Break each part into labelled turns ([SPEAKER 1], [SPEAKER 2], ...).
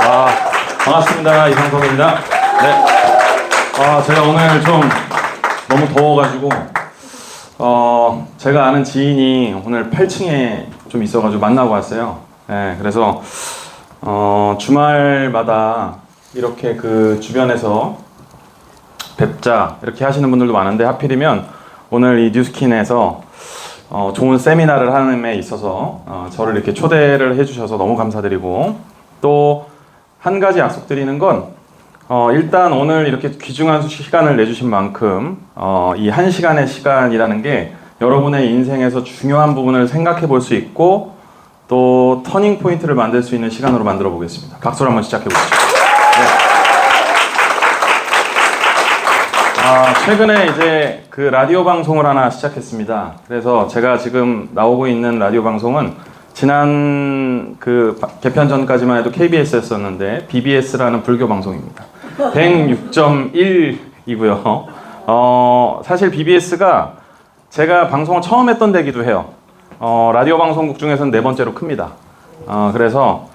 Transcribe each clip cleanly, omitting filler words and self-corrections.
[SPEAKER 1] 반갑습니다. 이상섭입니다. 네. 제가 오늘 좀 너무 더워가지고, 제가 아는 지인이 오늘 8층에 좀 있어가지고 만나고 왔어요. 네, 그래서, 주말마다 이렇게 그 주변에서 뵙자, 이렇게 하시는 분들도 많은데, 하필이면 오늘 이 뉴스킨에서 좋은 세미나를 하는 데 있어서 저를 이렇게 초대를 해주셔서 너무 감사드리고, 또 한 가지 약속드리는 건 일단 오늘 이렇게 귀중한 시간을 내주신 만큼 이 1시간의 시간이라는 게 여러분의 인생에서 중요한 부분을 생각해 볼 수 있고 또 터닝 포인트를 만들 수 있는 시간으로 만들어 보겠습니다. 박수로 한번 시작해 보시죠. 네. 최근에 이제 그 라디오 방송을 하나 시작했습니다. 그래서 제가 지금 나오고 있는 라디오 방송은 지난 그 개편 전까지만 해도 KBS였었는데 BBS라는 불교 방송입니다. 106.1이고요. 사실 BBS가 제가 방송을 처음 했던 데기도 해요. 라디오 방송국 중에서는 4번째로 큽니다. 그래서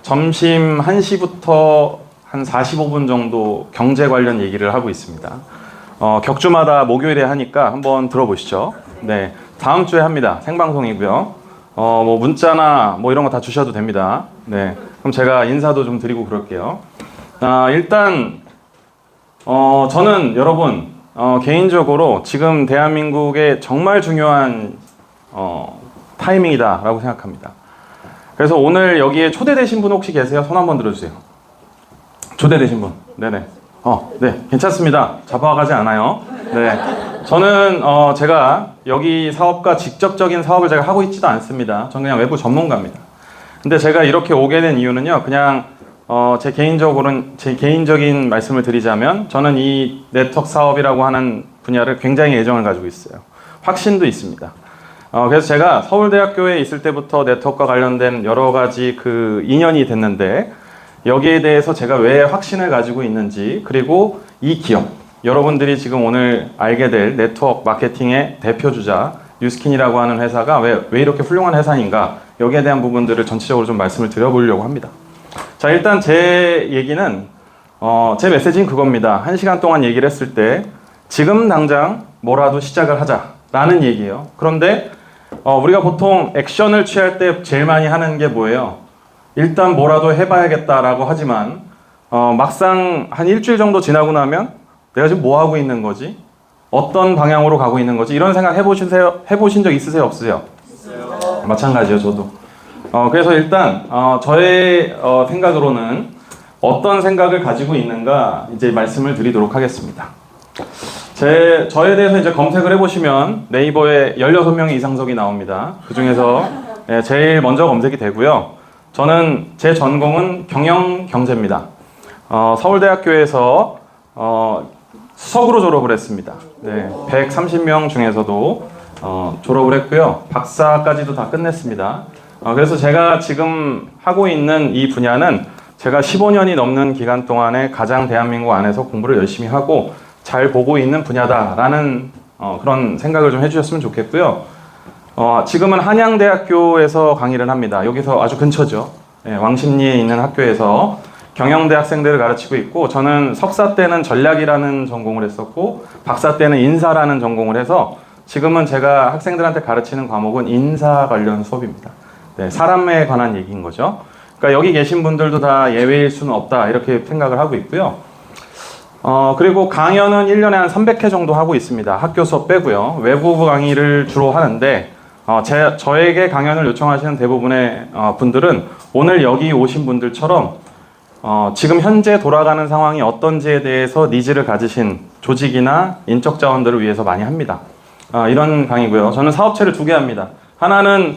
[SPEAKER 1] 점심 1시부터 한 45분 정도 경제 관련 얘기를 하고 있습니다. 격주마다 목요일에 하니까 한번 들어보시죠. 네, 다음 주에 합니다. 생방송이고요. 뭐 문자나 뭐 이런 거 다 주셔도 됩니다. 네, 그럼 제가 인사도 좀 드리고 그럴게요. 일단 저는 여러분 개인적으로 지금 대한민국의 정말 중요한 타이밍이다라고 생각합니다. 그래서 오늘 여기에 초대되신 분 혹시 계세요? 손 한번 들어주세요. 초대되신 분. 네네. 네, 괜찮습니다. 잡아가지 않아요. 네. 저는 제가 여기 사업과 직접적인 사업을 제가 하고 있지도 않습니다. 저는 그냥 외부 전문가입니다. 근데 제가 이렇게 오게 된 이유는요, 그냥 제 개인적인 말씀을 드리자면 저는 이 네트워크 사업이라고 하는 분야를 굉장히 애정을 가지고 있어요. 확신도 있습니다. 그래서 제가 서울대학교에 있을 때부터 네트워크와 관련된 여러 가지 그 인연이 됐는데 여기에 대해서 제가 왜 확신을 가지고 있는지, 그리고 이 기업, 여러분들이 지금 오늘 알게 될 네트워크 마케팅의 대표주자 뉴스킨이라고 하는 회사가 왜 이렇게 훌륭한 회사인가, 여기에 대한 부분들을 전체적으로 좀 말씀을 드려보려고 합니다. 자, 일단 제 얘기는 제 메시지는 그겁니다. 1시간 동안 얘기를 했을 때 지금 당장 뭐라도 시작을 하자라는 얘기예요. 그런데 우리가 보통 액션을 취할 때 제일 많이 하는 게 뭐예요? 일단 뭐라도 해봐야겠다라고 하지만 막상 한 일주일 정도 지나고 나면 내가 지금 뭐 하고 있는 거지? 어떤 방향으로 가고 있는 거지? 이런 생각 해보신 적 있으세요? 없으세요? 있어요. 마찬가지요, 저도. 그래서 일단 저의 생각으로는 어떤 생각을 가지고 있는가 이제 말씀을 드리도록 하겠습니다. 저에 대해서 이제 검색을 해보시면 네이버에 16명의 이상석이 나옵니다. 그 중에서 제일 먼저 검색이 되고요. 저는 제 전공은 경영경제입니다. 서울대학교에서 수석으로 졸업을 했습니다. 네, 130명 중에서도 졸업을 했고요. 박사까지도 다 끝냈습니다. 그래서 제가 지금 하고 있는 이 분야는 제가 15년이 넘는 기간 동안에 가장 대한민국 안에서 공부를 열심히 하고 잘 보고 있는 분야다라는 그런 생각을 좀 해주셨으면 좋겠고요. 지금은 한양대학교에서 강의를 합니다. 여기서 아주 근처죠. 네, 왕십리에 있는 학교에서 경영대 학생들을 가르치고 있고, 저는 석사 때는 전략이라는 전공을 했었고 박사 때는 인사라는 전공을 해서 지금은 제가 학생들한테 가르치는 과목은 인사 관련 수업입니다. 네, 사람에 관한 얘기인 거죠. 그러니까 여기 계신 분들도 다 예외일 수는 없다 이렇게 생각을 하고 있고요. 그리고 강연은 1년에 한 300회 정도 하고 있습니다. 학교 수업 빼고요. 외부 강의를 주로 하는데 저에게 강연을 요청하시는 대부분의 분들은 오늘 여기 오신 분들처럼 지금 현재 돌아가는 상황이 어떤지에 대해서 니즈를 가지신 조직이나 인적 자원들을 위해서 많이 합니다. 이런 강의고요. 저는 사업체를 2개 합니다. 하나는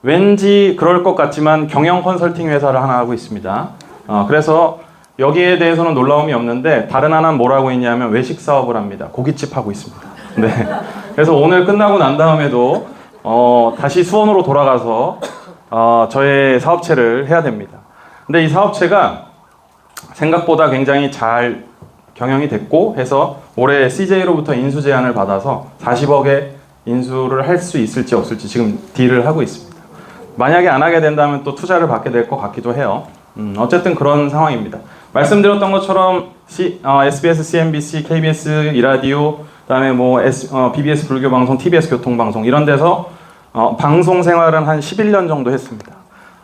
[SPEAKER 1] 왠지 그럴 것 같지만 경영 컨설팅 회사를 하나 하고 있습니다. 그래서 여기에 대해서는 놀라움이 없는데 다른 하나는 뭘 하고 있냐면 외식 사업을 합니다. 고깃집 하고 있습니다. 네. 그래서 오늘 끝나고 난 다음에도 다시 수원으로 돌아가서 저의 사업체를 해야 됩니다. 근데 이 사업체가 생각보다 굉장히 잘 경영이 됐고 해서 올해 CJ로부터 인수 제안을 받아서 40억의 인수를 할 수 있을지 없을지 지금 딜을 하고 있습니다. 만약에 안 하게 된다면 또 투자를 받게 될 것 같기도 해요. 어쨌든 그런 상황입니다. 말씀드렸던 것처럼 SBS, CNBC, KBS 이라디오, 그다음에 BBS 불교방송, TBS 교통방송 이런 데서 방송 생활은 한 11년 정도 했습니다.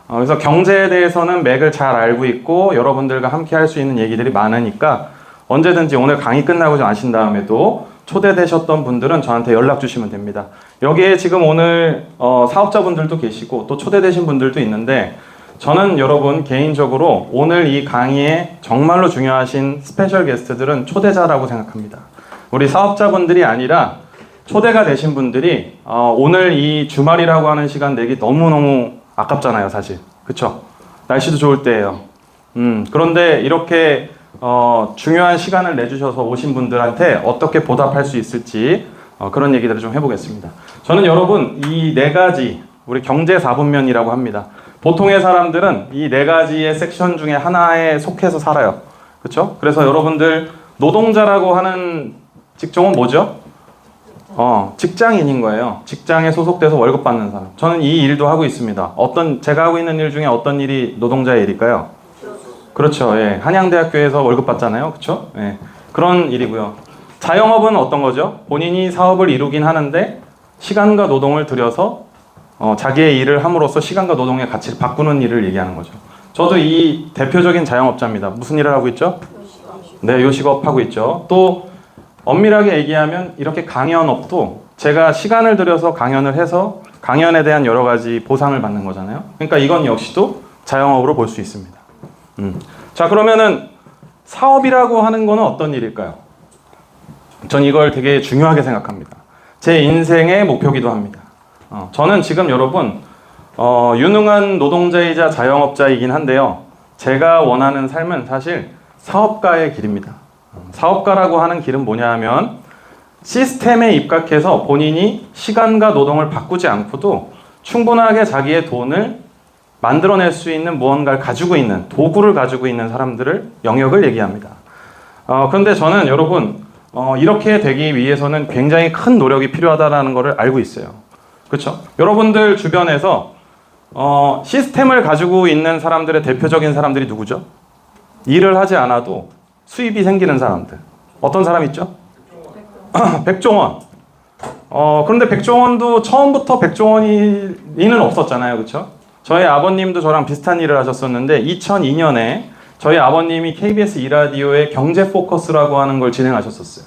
[SPEAKER 1] 그래서 경제에 대해서는 맥을 잘 알고 있고 여러분들과 함께 할 수 있는 얘기들이 많으니까 언제든지 오늘 강의 끝나고 좀 아신 다음에도 초대되셨던 분들은 저한테 연락 주시면 됩니다. 여기에 지금 오늘 사업자분들도 계시고 또 초대되신 분들도 있는데 저는 여러분 개인적으로 오늘 이 강의에 정말로 중요하신 스페셜 게스트들은 초대자라고 생각합니다. 우리 사업자분들이 아니라 초대가 되신 분들이 오늘 이 주말이라고 하는 시간 내기 너무너무 아깝잖아요, 사실. 그쵸? 날씨도 좋을 때예요. 그런데 이렇게 중요한 시간을 내주셔서 오신 분들한테 어떻게 보답할 수 있을지 그런 얘기들을 좀 해보겠습니다. 저는 여러분 이 네 가지 우리 경제 4분면이라고 합니다. 보통의 사람들은 이 네 가지의 섹션 중에 하나에 속해서 살아요. 그렇죠? 그래서 여러분들 노동자라고 하는 직종은 뭐죠? 직장인인 거예요. 직장에 소속돼서 월급 받는 사람. 저는 이 일도 하고 있습니다. 제가 하고 있는 일 중에 어떤 일이 노동자의 일일까요? 그렇죠. 예. 한양대학교에서 월급 받잖아요. 그렇죠? 예. 그런 일이고요. 자영업은 어떤 거죠? 본인이 사업을 이루긴 하는데 시간과 노동을 들여서 자기의 일을 함으로써 시간과 노동의 가치를 바꾸는 일을 얘기하는 거죠. 저도 이 대표적인 자영업자입니다. 무슨 일을 하고 있죠? 네, 요식업 하고 있죠. 또 엄밀하게 얘기하면 이렇게 강연업도 제가 시간을 들여서 강연을 해서 강연에 대한 여러 가지 보상을 받는 거잖아요. 그러니까 이건 역시도 자영업으로 볼 수 있습니다. 자, 그러면은 사업이라고 하는 거는 어떤 일일까요? 전 이걸 되게 중요하게 생각합니다. 제 인생의 목표기도 합니다. 저는 지금 여러분 유능한 노동자이자 자영업자이긴 한데요. 제가 원하는 삶은 사실 사업가의 길입니다. 사업가라고 하는 길은 뭐냐 하면 시스템에 입각해서 본인이 시간과 노동을 바꾸지 않고도 충분하게 자기의 돈을 만들어낼 수 있는 무언가를 가지고 있는 도구를 가지고 있는 사람들을 영역을 얘기합니다. 그런데 저는 여러분 이렇게 되기 위해서는 굉장히 큰 노력이 필요하다는 것을 알고 있어요. 그렇죠? 여러분들 주변에서 시스템을 가지고 있는 사람들의 대표적인 사람들이 누구죠? 일을 하지 않아도 수입이 생기는 사람들. 어떤 사람 있죠? 백종원. 그런데 백종원도 처음부터 백종원이는 없었잖아요. 그렇죠? 저희 아버님도 저랑 비슷한 일을 하셨었는데 2002년에 저희 아버님이 KBS 이라디오의 경제 포커스라고 하는 걸 진행하셨었어요.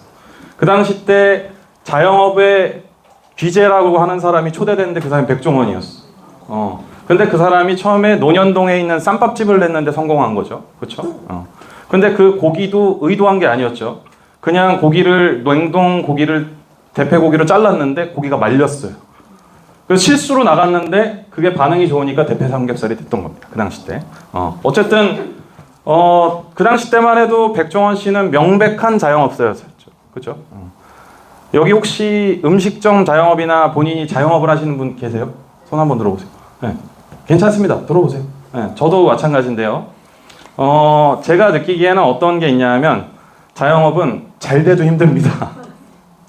[SPEAKER 1] 그 당시 때 자영업의 귀재라고 하는 사람이 초대됐는데 그 사람이 백종원이었어. 근데 그 사람이 처음에 논현동에 있는 쌈밥집을 냈는데 성공한 거죠. 그렇죠? 근데 그 고기도 의도한 게 아니었죠. 그냥 냉동 고기를 대패 고기로 잘랐는데 고기가 말렸어요. 그래서 실수로 나갔는데 그게 반응이 좋으니까 대패 삼겹살이 됐던 겁니다. 그 당시 때. 어쨌든 그 당시 때만 해도 백종원 씨는 명백한 자영업자였죠. 그렇죠? 여기 혹시 음식점 자영업이나 본인이 자영업을 하시는 분 계세요? 손 한번 들어보세요. 네. 괜찮습니다. 들어보세요. 네. 저도 마찬가지인데요. 제가 느끼기에는 어떤 게 있냐면 자영업은 잘 돼도 힘듭니다.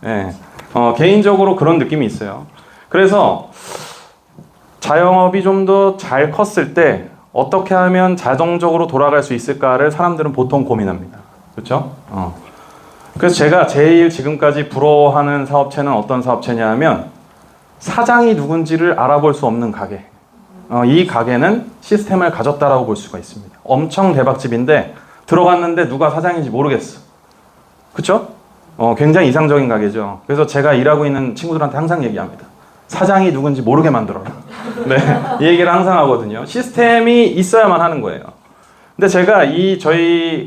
[SPEAKER 1] 네. 개인적으로 그런 느낌이 있어요. 그래서 자영업이 좀 더 잘 컸을 때 어떻게 하면 자동적으로 돌아갈 수 있을까를 사람들은 보통 고민합니다. 그렇죠? 그래서 제가 제일 지금까지 부러워하는 사업체는 어떤 사업체냐 하면 사장이 누군지를 알아볼 수 없는 가게. 이 가게는 시스템을 가졌다라고 볼 수가 있습니다. 엄청 대박집인데 들어갔는데 누가 사장인지 모르겠어. 그쵸? 굉장히 이상적인 가게죠. 그래서 제가 일하고 있는 친구들한테 항상 얘기합니다. 사장이 누군지 모르게 만들어라. 네, 이 얘기를 항상 하거든요. 시스템이 있어야만 하는 거예요. 근데 제가 저희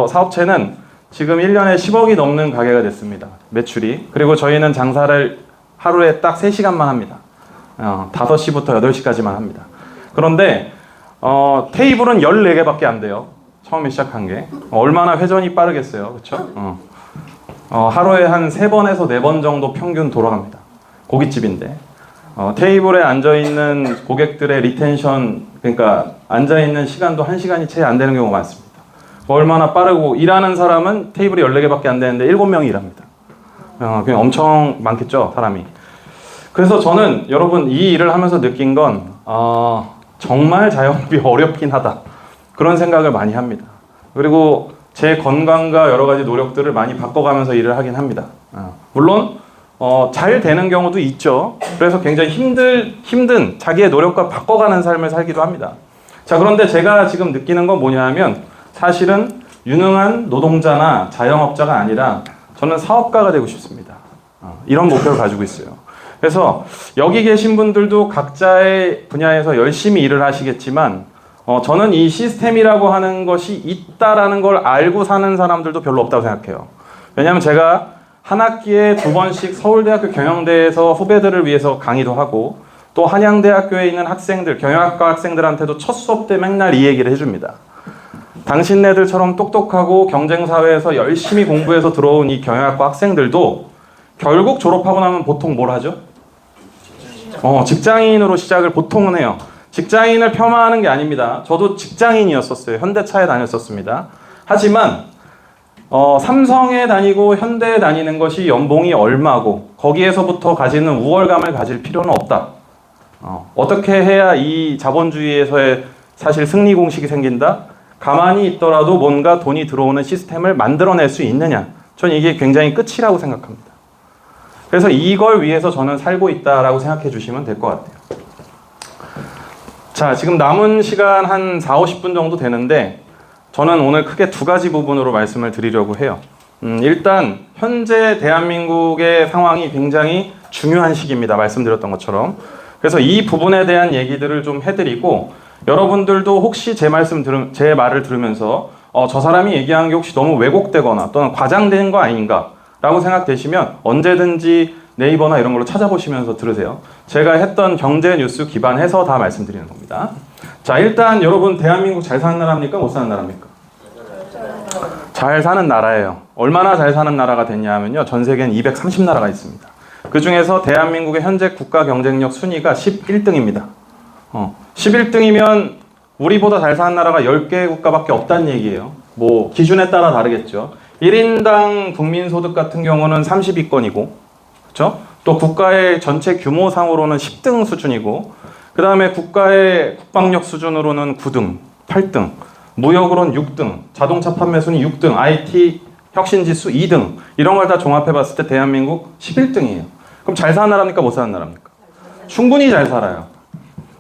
[SPEAKER 1] 사업체는 지금 1년에 10억이 넘는 가게가 됐습니다. 매출이. 그리고 저희는 장사를 하루에 딱 3시간만 합니다. 5시부터 8시까지만 합니다. 그런데 테이블은 14개밖에 안 돼요. 처음에 시작한 게. 얼마나 회전이 빠르겠어요. 그렇죠? 하루에 한 3번에서 4번 정도 평균 돌아갑니다. 고깃집인데. 테이블에 앉아있는 고객들의 리텐션, 그러니까 앉아있는 시간도 1시간이 채 안 되는 경우가 많습니다. 얼마나 빠르고, 일하는 사람은 테이블이 14개밖에 안 되는데 7명이 일합니다. 그냥 엄청 많겠죠, 사람이. 그래서 저는 여러분 이 일을 하면서 느낀 건 정말 자영업이 어렵긴 하다. 그런 생각을 많이 합니다. 그리고 제 건강과 여러 가지 노력들을 많이 바꿔가면서 일을 하긴 합니다. 물론 잘 되는 경우도 있죠. 그래서 굉장히 힘든 자기의 노력과 바꿔가는 삶을 살기도 합니다. 자, 그런데 제가 지금 느끼는 건 뭐냐 하면 사실은 유능한 노동자나 자영업자가 아니라 저는 사업가가 되고 싶습니다. 이런 목표를 가지고 있어요. 그래서 여기 계신 분들도 각자의 분야에서 열심히 일을 하시겠지만 저는 이 시스템이라고 하는 것이 있다라는 걸 알고 사는 사람들도 별로 없다고 생각해요. 왜냐하면 제가 한 학기에 2번씩 서울대학교 경영대에서 후배들을 위해서 강의도 하고 또 한양대학교에 있는 학생들, 경영학과 학생들한테도 첫 수업 때 맨날 이 얘기를 해줍니다. 당신네들처럼 똑똑하고 경쟁사회에서 열심히 공부해서 들어온 이 경영학과 학생들도 결국 졸업하고 나면 보통 뭘 하죠? 직장인으로 시작을 보통은 해요. 직장인을 폄하하는 게 아닙니다. 저도 직장인이었었어요. 현대차에 다녔었습니다. 하지만 삼성에 다니고 현대에 다니는 것이 연봉이 얼마고 거기에서부터 가지는 우월감을 가질 필요는 없다. 어떻게 해야 이 자본주의에서의 사실 승리 공식이 생긴다? 가만히 있더라도 뭔가 돈이 들어오는 시스템을 만들어낼 수 있느냐? 저는 이게 굉장히 끝이라고 생각합니다. 그래서 이걸 위해서 저는 살고 있다라고 생각해 주시면 될 것 같아요. 자, 지금 남은 시간 한 40-50분 정도 되는데 저는 오늘 크게 2가지 부분으로 말씀을 드리려고 해요. 일단 현재 대한민국의 상황이 굉장히 중요한 시기입니다. 말씀드렸던 것처럼. 그래서 이 부분에 대한 얘기들을 좀 해드리고 여러분들도 혹시 제 말을 들으면서 저 사람이 얘기한 게 혹시 너무 왜곡되거나 또는 과장된 거 아닌가 라고 생각되시면 언제든지 네이버나 이런 걸로 찾아보시면서 들으세요. 제가 했던 경제 뉴스 기반해서 다 말씀드리는 겁니다. 자, 일단 여러분 대한민국 잘 사는 나라입니까? 못 사는 나라입니까? 잘 사는 나라예요. 얼마나 잘 사는 나라가 됐냐 하면요. 전 세계엔 230나라가 있습니다. 그 중에서 대한민국의 현재 국가 경쟁력 순위가 11등입니다. 11등이면 우리보다 잘 사는 나라가 10개 국가밖에 없다는 얘기예요. 뭐 기준에 따라 다르겠죠. 1인당 국민소득 같은 경우는 30위권이고 그렇죠? 또 국가의 전체 규모상으로는 10등 수준이고 그 다음에 국가의 국방력 수준으로는 9등, 8등 무역으로는 6등, 자동차 판매 순위 6등, IT 혁신지수 2등 이런 걸 다 종합해봤을 때 대한민국 11등이에요. 그럼 잘 사는 나라입니까? 못 사는 나라입니까? 충분히 잘 살아요.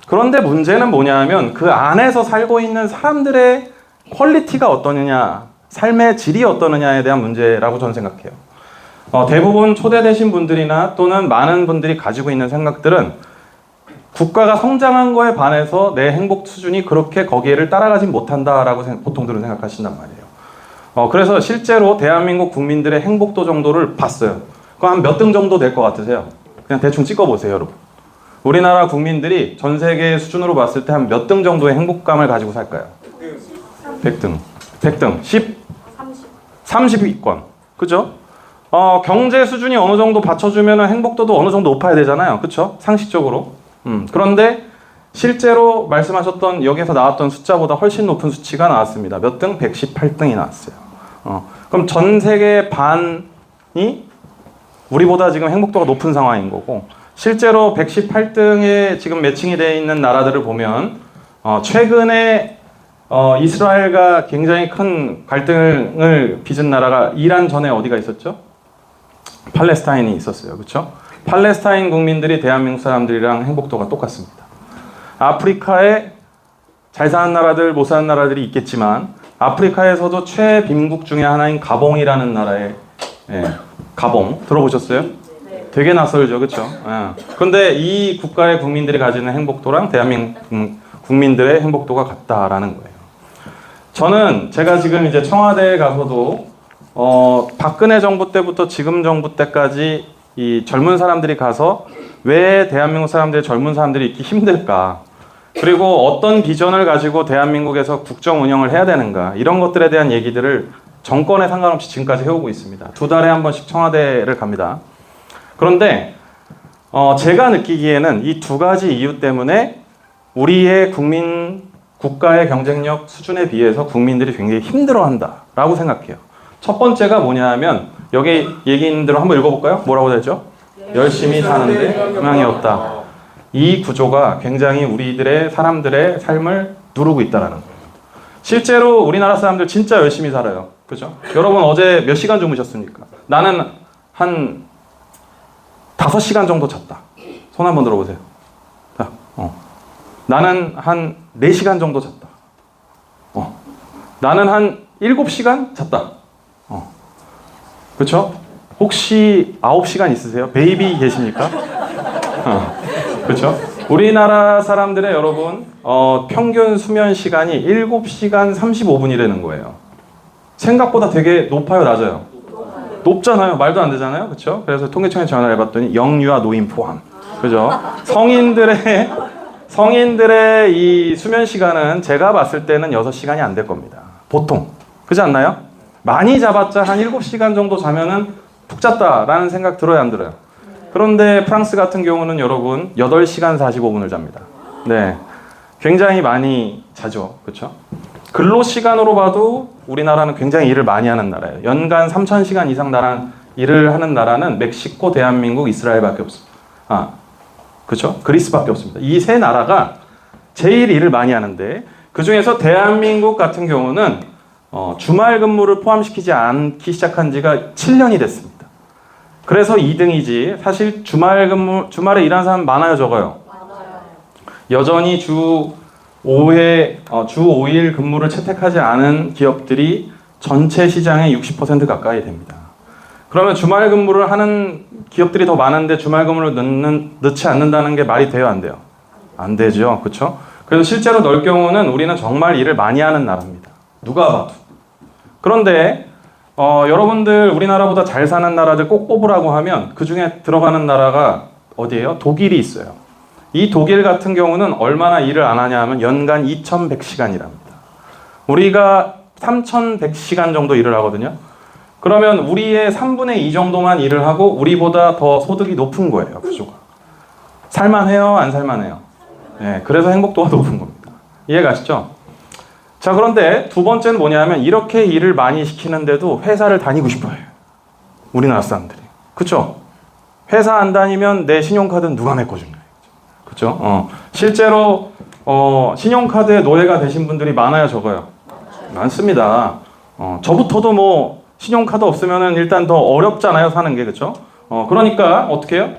[SPEAKER 1] 그런데 문제는 뭐냐 하면 그 안에서 살고 있는 사람들의 퀄리티가 어떠느냐, 삶의 질이 어떠느냐에 대한 문제라고 저는 생각해요. 대부분 초대되신 분들이나 또는 많은 분들이 가지고 있는 생각들은 국가가 성장한 거에 반해서 내 행복 수준이 그렇게 거기에를 따라가진 못한다라고 보통들은 생각하신단 말이에요. 그래서 실제로 대한민국 국민들의 행복도 정도를 봤어요. 그거 한 몇 등 정도 될 것 같으세요? 그냥 대충 찍어보세요, 여러분. 우리나라 국민들이 전 세계 수준으로 봤을 때 한 몇 등 정도의 행복감을 가지고 살까요? 100등. 100등. 30위권. 그죠? 경제 수준이 어느 정도 받쳐주면 행복도도 어느 정도 높아야 되잖아요. 그쵸? 상식적으로. 그런데 실제로 말씀하셨던 여기에서 나왔던 숫자보다 훨씬 높은 수치가 나왔습니다. 몇 등? 118등이 나왔어요. 그럼 전 세계 반이 우리보다 지금 행복도가 높은 상황인 거고 실제로 118등에 지금 매칭이 되어 있는 나라들을 보면 최근에 이스라엘과 굉장히 큰 갈등을 빚은 나라가 이란 전에 어디가 있었죠? 팔레스타인이 있었어요. 그렇죠? 팔레스타인 국민들이 대한민국 사람들이랑 행복도가 똑같습니다. 아프리카에 잘 사는 나라들, 못 사는 나라들이 있겠지만 아프리카에서도 최빈국 중에 하나인 가봉이라는 나라의 가봉 들어보셨어요? 네. 되게 낯설죠, 그렇죠? 그런데 이 국가의 국민들이 가지는 행복도랑 대한민국 국민들의 행복도가 같다라는 거예요. 저는 제가 지금 이제 청와대에 가서도 박근혜 정부 때부터 지금 정부 때까지 이 젊은 사람들이 가서 왜 대한민국 사람들이 젊은 사람들이 있기 힘들까? 그리고 어떤 비전을 가지고 대한민국에서 국정 운영을 해야 되는가? 이런 것들에 대한 얘기들을 정권에 상관없이 지금까지 해오고 있습니다. 2달에 한 번씩 청와대를 갑니다. 그런데 제가 느끼기에는 이 2가지 이유 때문에 우리의 국가의 경쟁력 수준에 비해서 국민들이 굉장히 힘들어한다라고 생각해요. 첫 번째가 뭐냐 하면 여기 얘기 있는 대로 한번 읽어볼까요? 뭐라고 되죠? 열심히 사는데 희망이 없다. 이 구조가 굉장히 우리들의 사람들의 삶을 누르고 있다는 거예요. 실제로 우리나라 사람들 진짜 열심히 살아요. 그죠? 여러분 어제 몇 시간 주무셨습니까? 나는 한 5시간 정도 잤다. 손 한번 들어보세요. 자, 나는 한 4시간 정도 잤다. 나는 한 7시간 잤다. 그렇죠? 혹시 9시간 있으세요? 베이비 계십니까? 그렇죠? 우리나라 사람들의 여러분 평균 수면 시간이 7시간 35분이라는 거예요. 생각보다 되게 높아요, 낮아요? 높잖아요. 말도 안 되잖아요. 그렇죠? 그래서 통계청에 전화를 해봤더니 영유아 노인 포함. 그죠? 성인들의 이 수면 시간은 제가 봤을 때는 6시간이 안 될 겁니다. 보통. 그렇지 않나요? 많이 잡았자 한 7시간 정도 자면은 푹 잤다라는 생각 들어요, 안 들어요? 그런데 프랑스 같은 경우는 여러분 8시간 45분을 잡니다. 네. 굉장히 많이 자죠. 그렇죠? 근로 시간으로 봐도 우리나라는 굉장히 일을 많이 하는 나라예요. 연간 3,000시간 이상 일을 하는 나라는 멕시코, 대한민국, 이스라엘밖에 없습니다. 그렇죠? 그리스밖에 없습니다. 이 세 나라가 제일 일을 많이 하는데 그 중에서 대한민국 같은 경우는 주말 근무를 포함시키지 않기 시작한 지가 7년이 됐습니다. 그래서 2등이지. 사실 주말에 일하는 사람 많아요, 적어요? 많아요. 여전히 주 5일 근무를 채택하지 않은 기업들이 전체 시장의 60% 가까이 됩니다. 그러면 주말 근무를 하는 기업들이 더 많은데 주말 근무를 넣지 않는다는 게 말이 돼요, 안 돼요? 안 되죠. 그렇죠? 그래서 실제로 넣을 경우는 우리는 정말 일을 많이 하는 나라입니다. 누가 봐도. 그런데 여러분들 우리나라보다 잘 사는 나라들 꼭 뽑으라고 하면 그 중에 들어가는 나라가 어디예요? 독일이 있어요. 이 독일 같은 경우는 얼마나 일을 안 하냐 하면 연간 2,100시간이랍니다. 우리가 3,100시간 정도 일을 하거든요. 그러면 우리의 3분의 2 정도만 일을 하고 우리보다 더 소득이 높은 거예요, 구조가. 살만해요? 안 살만해요? 네, 그래서 행복도가 높은 겁니다. 이해가시죠? 자, 그런데 두 번째는 뭐냐면 이렇게 일을 많이 시키는데도 회사를 다니고 싶어 해요. 우리나라 사람들이. 그쵸? 회사 안 다니면 내 신용카드는 누가 메꿔주냐. 그쵸? 실제로 신용카드에 노예가 되신 분들이 많아요, 적어요? 많습니다. 저부터도 뭐 신용카드 없으면은 일단 더 어렵잖아요, 사는 게. 그쵸? 그러니까 어떻게 해요?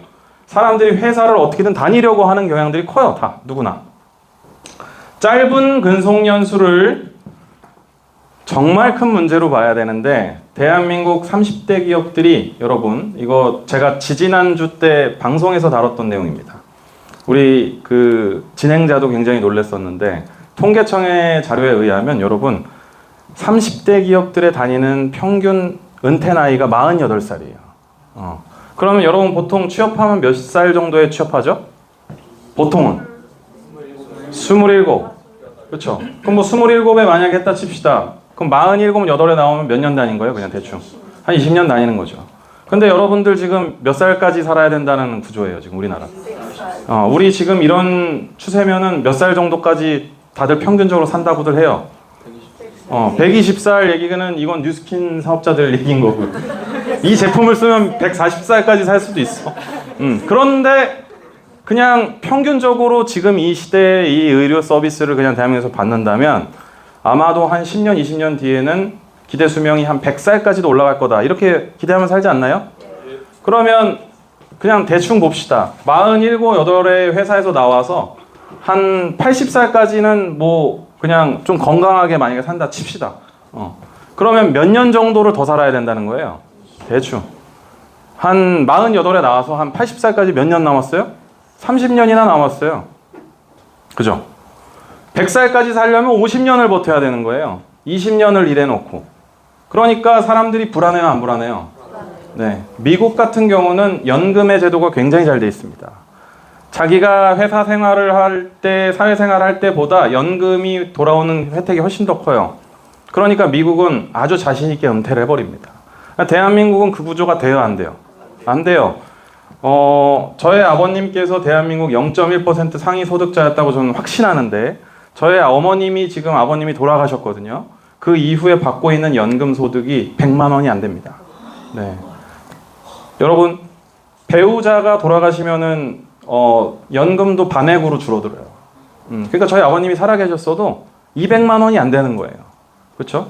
[SPEAKER 1] 사람들이 회사를 어떻게든 다니려고 하는 경향들이 커요, 다. 누구나. 짧은 근속연수를 정말 큰 문제로 봐야 되는데 대한민국 30대 기업들이 여러분 이거 제가 지지난주 때 방송에서 다뤘던 내용입니다. 우리 그 진행자도 굉장히 놀랐었는데 통계청의 자료에 의하면 여러분 30대 기업들에 다니는 평균 은퇴 나이가 48살이에요. 그러면 여러분 보통 취업하면 몇 살 정도에 취업하죠? 보통은 27. 그렇죠? 그럼 뭐 27에 만약에 했다 칩시다. 그럼 47, 8에 나오면 몇 년 다닌 거예요? 그냥 대충. 한 20년 다니는 거죠. 근데 여러분들 지금 몇 살까지 살아야 된다는 구조예요, 지금 우리나라. 우리 지금 이런 추세면은 몇 살 정도까지 다들 평균적으로 산다고들 해요. 120살 얘기는 이건 뉴스킨 사업자들 얘기인 거고. 이 제품을 쓰면 140살까지 살 수도 있어. 그런데 그냥 평균적으로 지금 이 시대의 이 의료 서비스를 그냥 대한민국에서 받는다면 아마도 한 10년, 20년 뒤에는 기대 수명이 한 100살까지도 올라갈 거다. 이렇게 기대하면 살지 않나요? 그러면 그냥 대충 봅시다. 47, 8의 회사에서 나와서 한 80살까지는 뭐 그냥 좀 건강하게 만약에 산다 칩시다. 그러면 몇 년 정도를 더 살아야 된다는 거예요? 대충. 한 48에 나와서 한 80살까지 몇 년 남았어요? 30년이나 남았어요. 그죠? 100살까지 살려면 50년을 버텨야 되는 거예요. 20년을 일해놓고. 그러니까 사람들이 불안해요, 안 불안해요? 네. 미국 같은 경우는 연금의 제도가 굉장히 잘 돼 있습니다. 자기가 회사 생활을 할 때, 사회생활을 할 때보다 연금이 돌아오는 혜택이 훨씬 더 커요. 그러니까 미국은 아주 자신 있게 은퇴를 해버립니다. 대한민국은 그 구조가 돼요, 안 돼요? 안 돼요. 저의 아버님께서 대한민국 0.1% 상위 소득자였다고 저는 확신하는데 저의 어머님이 지금 아버님이 돌아가셨거든요. 그 이후에 받고 있는 연금 소득이 100만 원이 안 됩니다. 네. 여러분 배우자가 돌아가시면은 연금도 반액으로 줄어들어요. 그러니까 저희 아버님이 살아계셨어도 200만 원이 안 되는 거예요. 그렇죠?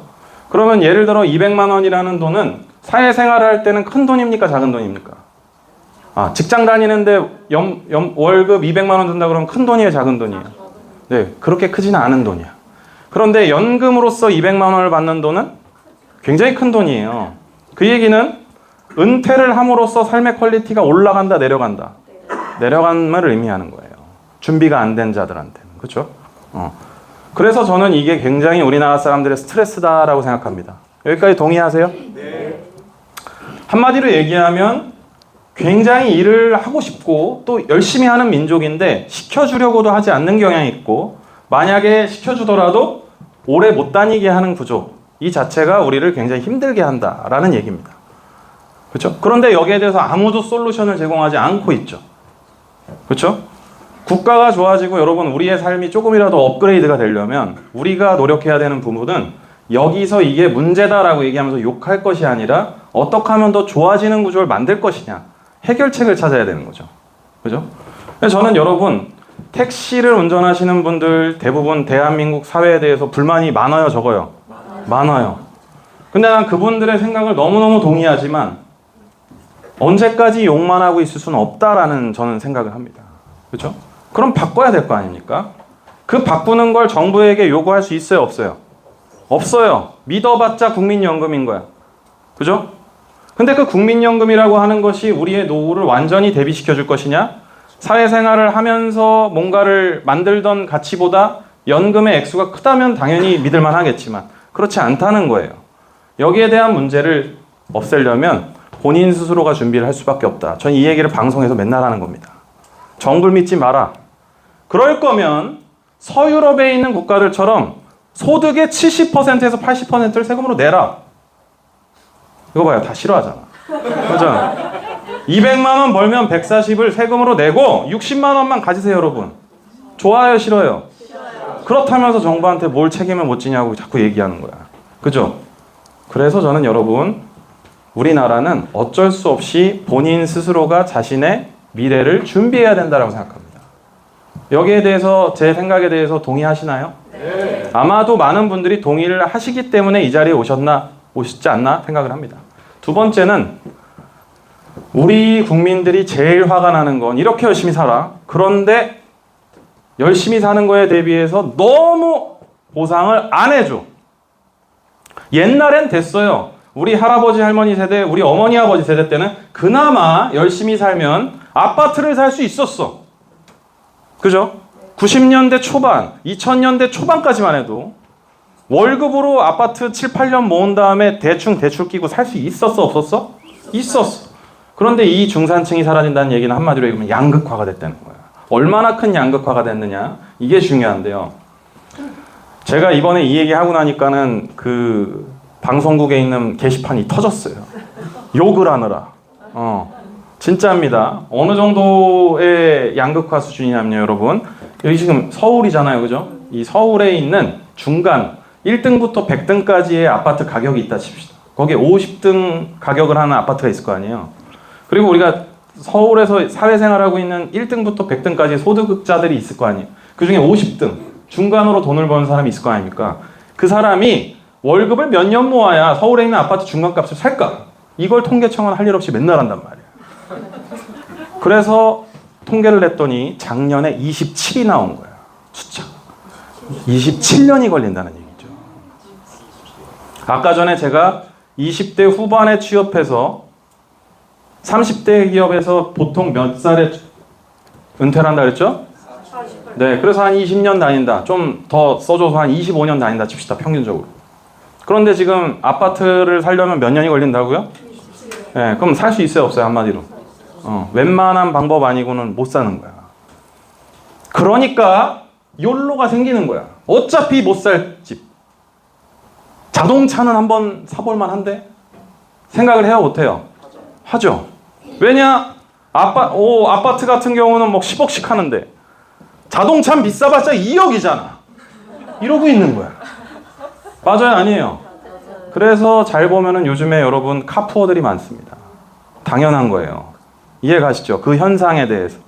[SPEAKER 1] 그러면 예를 들어 200만 원이라는 돈은 사회생활을 할 때는 큰 돈입니까? 작은 돈입니까? 직장 다니는데 월급 200만 원 든다 그러면 큰 돈이에요? 작은 돈이에요? 네, 그렇게 크지는 않은 돈이야. 그런데 연금으로서 200만 원을 받는 돈은 굉장히 큰 돈이에요. 그 얘기는 은퇴를 함으로써 삶의 퀄리티가 올라간다, 내려간다? 내려감을 의미하는 거예요. 준비가 안 된 자들한테는. 그렇죠? 그래서 저는 이게 굉장히 우리나라 사람들의 스트레스다라고 생각합니다. 여기까지 동의하세요? 네. 한마디로 얘기하면 굉장히 일을 하고 싶고 또 열심히 하는 민족인데 시켜주려고도 하지 않는 경향이 있고, 만약에 시켜주더라도 오래 못 다니게 하는 구조, 이 자체가 우리를 굉장히 힘들게 한다라는 얘기입니다. 그렇죠? 그런데 여기에 대해서 아무도 솔루션을 제공하지 않고 있죠. 그렇죠? 국가가 좋아지고 여러분 우리의 삶이 조금이라도 업그레이드가 되려면 우리가 노력해야 되는 부분은 여기서 이게 문제다라고 얘기하면서 욕할 것이 아니라 어떻게 하면 더 좋아지는 구조를 만들 것이냐, 해결책을 찾아야 되는 거죠. 그죠? 그래서 저는 여러분 택시를 운전하시는 분들 대부분 대한민국 사회에 대해서 불만이 많아요, 적어요? 많아요. 근데 난 그분들의 생각을 너무너무 동의하지만 언제까지 욕만 하고 있을 수는 없다라는 저는 생각을 합니다. 그렇죠? 그럼 바꿔야 될 거 아닙니까? 그 바꾸는 걸 정부에게 요구할 수 있어요, 없어요? 없어요. 믿어봤자 국민연금인 거야. 그죠? 근데 그 국민연금이라고 하는 것이 우리의 노후를 완전히 대비시켜 줄 것이냐? 사회생활을 하면서 뭔가를 만들던 가치보다 연금의 액수가 크다면 당연히 믿을만 하겠지만 그렇지 않다는 거예요. 여기에 대한 문제를 없애려면 본인 스스로가 준비를 할 수밖에 없다. 전 이 얘기를 방송에서 맨날 하는 겁니다. 정부를 믿지 마라. 그럴 거면 서유럽에 있는 국가들처럼 소득의 70%에서 80%를 세금으로 내라. 이거 봐요. 다 싫어하잖아. 그렇죠? 200만 원 벌면 140을 세금으로 내고 60만 원만 가지세요, 여러분. 좋아요, 싫어요? 그렇다면서 정부한테 뭘 책임을 못 지냐고 자꾸 얘기하는 거야. 그죠? 그래서 저는 여러분, 우리나라는 어쩔 수 없이 본인 스스로가 자신의 미래를 준비해야 된다고 생각합니다. 여기에 대해서 제 생각에 대해서 동의하시나요? 네. 아마도 많은 분들이 동의를 하시기 때문에 이 자리에 오셨지 않나 생각을 합니다. 두 번째는 우리 국민들이 제일 화가 나는 건 이렇게 열심히 살아. 그런데 열심히 사는 거에 대비해서 너무 보상을 안 해줘. 옛날엔 됐어요. 우리 할아버지 할머니 세대, 우리 어머니 아버지 세대 때는 그나마 열심히 살면 아파트를 살 수 있었어. 그죠? 90년대 초반, 2000년대 초반까지만 해도 월급으로 아파트 7, 8년 모은 다음에 대충 대출 끼고 살 수 있었어, 없었어? 있었어. 그런데 이 중산층이 사라진다는 얘기는 한마디로 얘기하면 양극화가 됐다는 거야. 얼마나 큰 양극화가 됐느냐? 이게 중요한데요. 제가 이번에 이 얘기 하고 나니까는 그 방송국에 있는 게시판이 터졌어요. 욕을 하느라. 진짜입니다. 어느 정도의 양극화 수준이냐면요, 여러분. 여기 지금 서울이잖아요, 그죠? 이 서울에 있는 중간 1등부터 100등까지의 아파트 가격이 있다 칩시다. 거기에 50등 가격을 하는 아파트가 있을 거 아니에요. 그리고 우리가 서울에서 사회생활하고 있는 1등부터 100등까지 소득자들이 있을 거 아니에요. 그 중에 50등, 중간으로 돈을 버는 사람이 있을 거 아닙니까? 그 사람이 월급을 몇 년 모아야 서울에 있는 아파트 중간값을 살까? 이걸 통계청은 할 일 없이 맨날 한단 말이에요. 그래서 통계를 냈더니 작년에 27이 나온 거야. 숫자. 27년이 걸린다는 얘기죠. 아까 전에 제가 20대 후반에 취업해서 30대 기업에서 보통 몇 살에 은퇴를 한다 그랬죠? 네, 그래서 한 20년 다닌다. 좀 더 써줘서 한 25년 다닌다 칩시다, 평균적으로. 그런데 지금 아파트를 살려면 몇 년이 걸린다고요? 네, 그럼 살 수 있어요, 없어요, 한마디로? 웬만한 방법 아니고는 못 사는 거야. 그러니까 욜로가 생기는 거야. 어차피 못 살 집. 자동차는 한번 사볼만 한데? 생각을 해요, 못해요? 하죠. 왜냐? 아파트 같은 경우는 뭐 10억씩 하는데 자동차는 비싸봤자 2억이잖아. 이러고 있는 거야. 맞아요, 아니에요? 그래서 잘 보면은 요즘에 여러분 카푸어들이 많습니다. 당연한 거예요. 이해 가시죠? 그 현상에 대해서.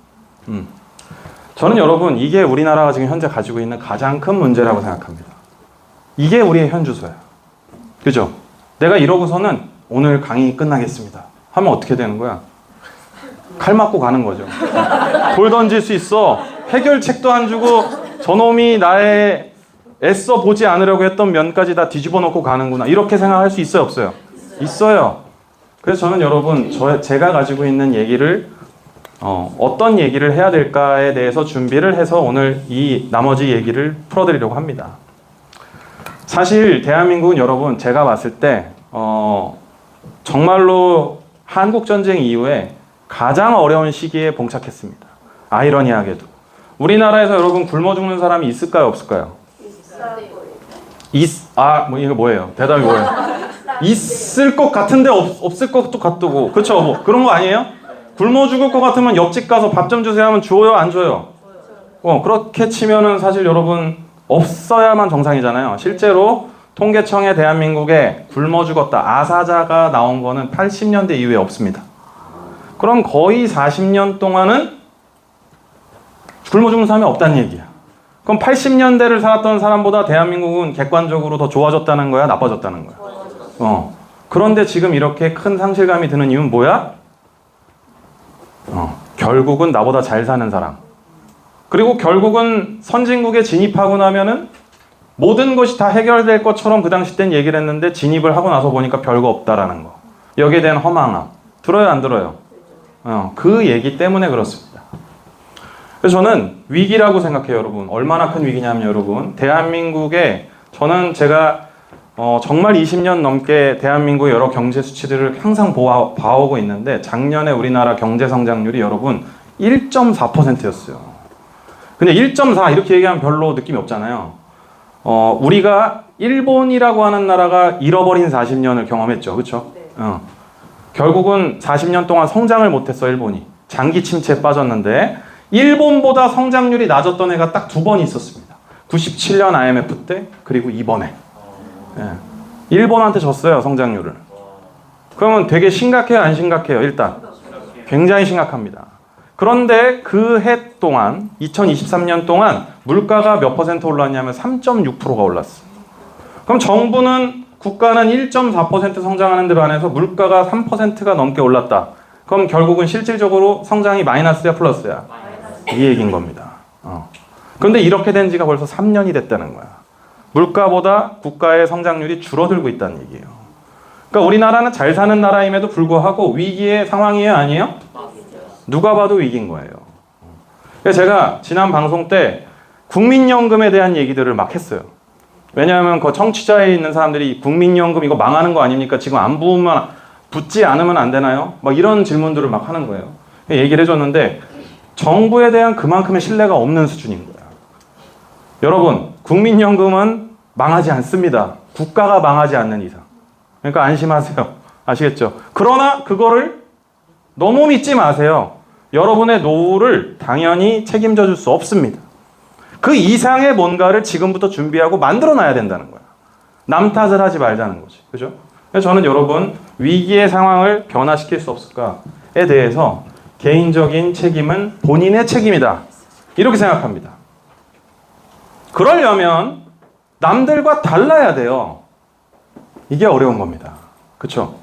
[SPEAKER 1] 저는 여러분 이게 우리나라가 지금 현재 가지고 있는 가장 큰 문제라고 생각합니다. 이게 우리의 현주소야. 그죠? 내가 이러고서는 오늘 강의 끝나겠습니다 하면 어떻게 되는 거야? 칼 맞고 가는 거죠. 돌 던질 수 있어. 해결책도 안 주고 저놈이 나의 애써 보지 않으려고 했던 면까지 다 뒤집어 놓고 가는구나. 이렇게 생각할 수 있어요, 없어요? 있어요. 그래서 저는 여러분, 제가 가지고 있는 얘기를 어떤 얘기를 해야 될까에 대해서 준비를 해서 오늘 이 나머지 얘기를 풀어드리려고 합니다. 사실 대한민국은 여러분, 제가 봤을 때 정말로 한국전쟁 이후에 가장 어려운 시기에 봉착했습니다. 아이러니하게도. 우리나라에서 여러분 굶어 죽는 사람이 있을까요, 없을까요? 이거 뭐예요? 대답이 뭐예요? 있을 것 같은데 없을 것도 같고, 그쵸? 뭐 그런 거 아니에요? 굶어 죽을 것 같으면 옆집 가서 밥 좀 주세요 하면 줘요, 안 줘요? 그렇게 치면은 사실 여러분 없어야만 정상이잖아요. 실제로 통계청에 대한민국에 굶어 죽었다, 아사자가 나온 거는 80년대 이후에 없습니다. 그럼 거의 40년 동안은 굶어 죽는 사람이 없다는 얘기야. 그럼 80년대를 살았던 사람보다 대한민국은 객관적으로 더 좋아졌다는 거야, 나빠졌다는 거야? 그런데 지금 이렇게 큰 상실감이 드는 이유는 뭐야? 결국은 나보다 잘 사는 사람. 그리고 결국은 선진국에 진입하고 나면은 모든 것이 다 해결될 것처럼 그 당시 땐 얘기를 했는데 진입을 하고 나서 보니까 별거 없다라는 거. 여기에 대한 허망함. 들어요, 안 들어요? 그 얘기 때문에 그렇습니다. 그래서 저는 위기라고 생각해요, 여러분. 얼마나 큰 위기냐면 여러분, 대한민국에 저는 제가 정말 20년 넘게 대한민국의 여러 경제 수치들을 항상 봐오고 있는데 작년에 우리나라 경제 성장률이 여러분 1.4%였어요. 근데 1.4 이렇게 얘기하면 별로 느낌이 없잖아요. 우리가 일본이라고 하는 나라가 잃어버린 40년을 경험했죠. 그렇죠? 결국은 40년 동안 성장을 못했어, 일본이. 장기 침체에 빠졌는데 일본보다 성장률이 낮았던 해가 딱 두 번 있었습니다. 97년 IMF 때, 그리고 이번에. 일본한테 졌어요, 성장률을. 그러면 되게 심각해요, 안 심각해요? 일단 굉장히 심각합니다. 그런데 그 해 동안 2023년 동안 물가가 몇 퍼센트 올랐냐면 3.6%가 올랐어. 그럼 정부는, 국가는 1.4% 성장하는 데 반해서 물가가 3%가 넘게 올랐다. 그럼 결국은 실질적으로 성장이 마이너스야, 플러스야? 이 얘기인 겁니다. 그런데 이렇게 된 지가 벌써 3년이 됐다는 거야. 물가보다 국가의 성장률이 줄어들고 있다는 얘기예요. 그러니까 우리나라는 잘 사는 나라임에도 불구하고 위기의 상황이에요, 아니에요? 누가 봐도 위기인 거예요. 그래서 제가 지난 방송 때 국민연금에 대한 얘기들을 막 했어요. 왜냐하면 그 청취자에 있는 사람들이 국민연금 이거 망하는 거 아닙니까? 지금 안 붙지 않으면 안 되나요? 막 이런 질문들을 막 하는 거예요. 얘기를 해줬는데 정부에 대한 그만큼의 신뢰가 없는 수준인 거예요. 여러분, 국민연금은 망하지 않습니다. 국가가 망하지 않는 이상. 그러니까 안심하세요. 아시겠죠? 그러나 그거를 너무 믿지 마세요. 여러분의 노후를 당연히 책임져 줄 수 없습니다. 그 이상의 뭔가를 지금부터 준비하고 만들어 놔야 된다는 거야. 남 탓을 하지 말자는 거지. 그죠? 그래서 저는 여러분, 위기의 상황을 변화시킬 수 없을까에 대해서 개인적인 책임은 본인의 책임이다. 이렇게 생각합니다. 그러려면 남들과 달라야 돼요. 이게 어려운 겁니다. 그쵸?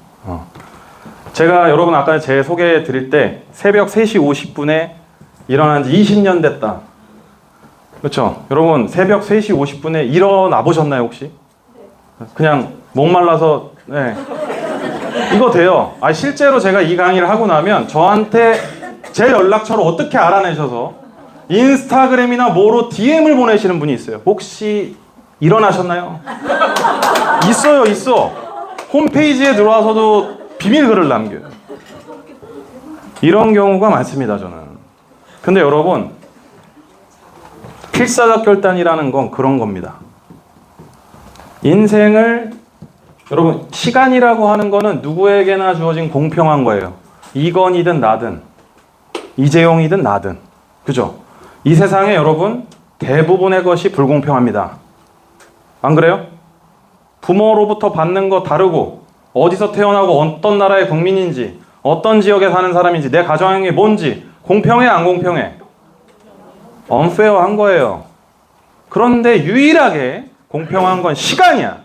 [SPEAKER 1] 제가 여러분 아까 제 소개해 드릴 때 새벽 3시 50분에 일어난 지 20년 됐다. 그렇죠? 여러분 새벽 3시 50분에 일어나 보셨나요 혹시? 그냥 목말라서 이거 돼요. 실제로 제가 이 강의를 하고 나면 저한테 제 연락처를 어떻게 알아내셔서 인스타그램이나 뭐로 DM을 보내시는 분이 있어요. 혹시 일어나셨나요? 있어. 홈페이지에 들어와서도 비밀글을 남겨요. 이런 경우가 많습니다, 저는. 근데 여러분, 필사적결단이라는 건 그런 겁니다. 인생을, 여러분, 시간이라고 하는 거는 누구에게나 주어진 공평한 거예요. 이건이든 나든, 이재용이든 나든. 그죠? 이 세상에 여러분, 대부분의 것이 불공평합니다. 안 그래요? 부모로부터 받는 거 다르고, 어디서 태어나고 어떤 나라의 국민인지, 어떤 지역에 사는 사람인지, 내 가정이 뭔지, 공평해, 안 공평해? 언페어한 거예요. 그런데 유일하게 공평한 건 시간이야.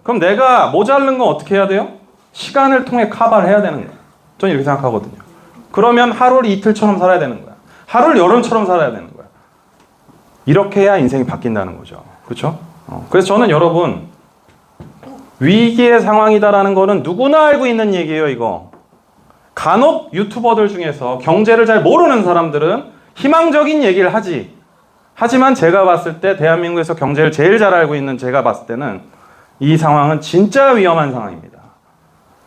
[SPEAKER 1] 그럼 내가 모자른 건 어떻게 해야 돼요? 시간을 통해 커버를 해야 되는 거야. 저는 이렇게 생각하거든요. 그러면 하루를 이틀처럼 살아야 되는 거야. 하루를 여름처럼 살아야 되는 거야. 이렇게 해야 인생이 바뀐다는 거죠. 그렇죠? 그래서 저는 여러분, 위기의 상황이다라는 거는 누구나 알고 있는 얘기예요, 이거. 간혹 유튜버들 중에서 경제를 잘 모르는 사람들은 희망적인 얘기를 하지. 하지만 제가 봤을 때 대한민국에서 경제를 제일 잘 알고 있는 제가 봤을 때는 이 상황은 진짜 위험한 상황입니다.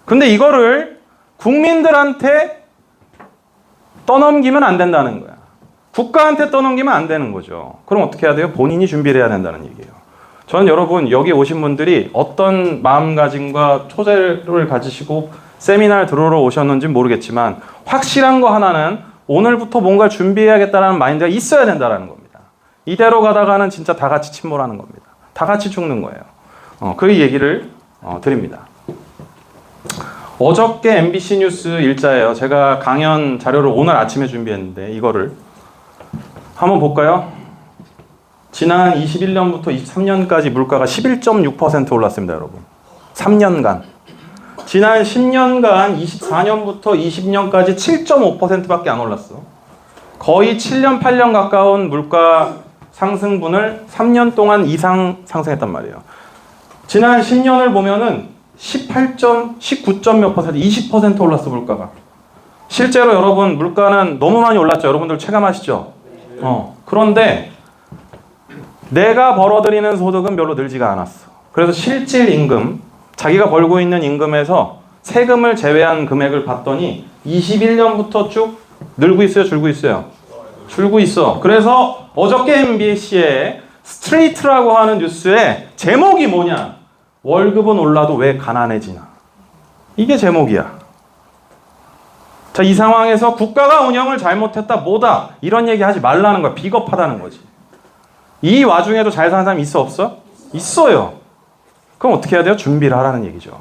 [SPEAKER 1] 근데 이거를 국민들한테 떠넘기면 안 된다는 거야. 국가한테 떠넘기면 안 되는 거죠. 그럼 어떻게 해야 돼요? 본인이 준비를 해야 된다는 얘기예요. 저는 여러분, 여기 오신 분들이 어떤 마음가짐과 초재를 가지시고 세미나를 들으러 오셨는지 모르겠지만 확실한 거 하나는 오늘부터 뭔가 준비해야겠다는 마인드가 있어야 된다는 겁니다. 이대로 가다가는 진짜 다 같이 침몰하는 겁니다. 다 같이 죽는 거예요. 그 얘기를 드립니다. 어저께 MBC 뉴스 일자예요. 제가 강연 자료를 오늘 아침에 준비했는데 이거를 한번 볼까요? 지난 21년부터 23년까지 물가가 11.6% 올랐습니다, 여러분. 3년간. 지난 10년간 24년부터 20년까지 7.5%밖에 안 올랐어. 거의 7년, 8년 가까운 물가 상승분을 3년 동안 이상 상승했단 말이에요. 지난 10년을 보면은 19점 몇 퍼센트, 20% 올랐어, 물가가. 실제로 여러분, 물가는 너무 많이 올랐죠. 여러분들 체감하시죠? 그런데 내가 벌어들이는 소득은 별로 늘지가 않았어. 그래서 실질 임금, 자기가 벌고 있는 임금에서 세금을 제외한 금액을 봤더니 21년부터 쭉 늘고 있어요, 줄고 있어요? 줄고 있어. 그래서 어저께 MBC에 스트레이트라고 하는 뉴스의 제목이 뭐냐? 월급은 올라도 왜 가난해지나? 이게 제목이야. 자, 이 상황에서 국가가 운영을 잘못했다, 뭐다, 이런 얘기 하지 말라는 거야. 비겁하다는 거지. 이 와중에도 잘 사는 사람이 있어, 없어? 있어요. 그럼 어떻게 해야 돼요? 준비를 하라는 얘기죠.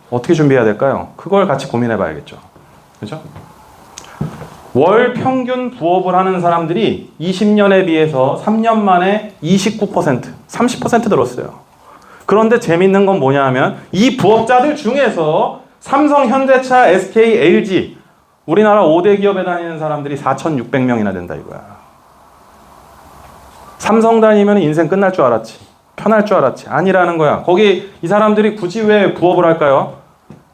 [SPEAKER 1] 어떻게 준비해야 될까요? 그걸 같이 고민해 봐야겠죠. 그죠? 월 평균 부업을 하는 사람들이 20년에 비해서 3년 만에 29%, 30% 늘었어요. 그런데 재밌는 건 뭐냐 하면 이 부업자들 중에서 삼성, 현대차, SK, LG 우리나라 5대 기업에 다니는 사람들이 4,600명이나 된다 이거야. 삼성 다니면 인생 끝날 줄 알았지. 편할 줄 알았지. 아니라는 거야. 거기 이 사람들이 굳이 왜 부업을 할까요?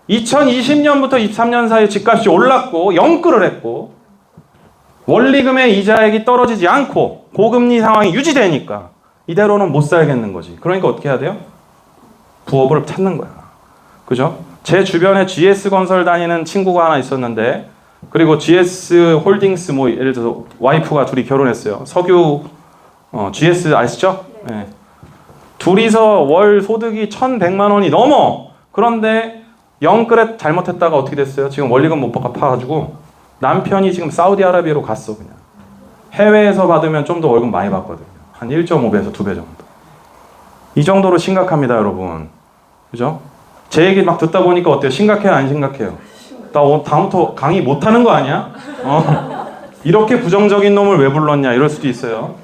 [SPEAKER 1] 2020년부터 23년 사이에 집값이 올랐고 영끌을 했고 원리금의 이자액이 떨어지지 않고 고금리 상황이 유지되니까 이대로는 못 살겠는 거지. 그러니까 어떻게 해야 돼요? 부업을 찾는 거야. 그죠? 제 주변에 GS건설 다니는 친구가 하나 있었는데 그리고 GS홀딩스 뭐 예를 들어서 와이프가 둘이 결혼했어요. 석유 GS 아시죠? 네. 둘이서 월 소득이 1,100만 원이 넘어. 그런데 영끌에 잘못했다가 어떻게 됐어요? 지금 원리금 못 갚아가지고 남편이 지금 사우디아라비아로 갔어. 그냥 해외에서 받으면 좀 더 월급 많이 받거든요. 한 1.5배에서 2배 정도. 이 정도로 심각합니다, 여러분. 그죠? 제 얘기 막 듣다 보니까 어때요? 심각해요, 안 심각해요? 나 다음부터 강의 못 하는 거 아니야? 이렇게 부정적인 놈을 왜 불렀냐 이럴 수도 있어요.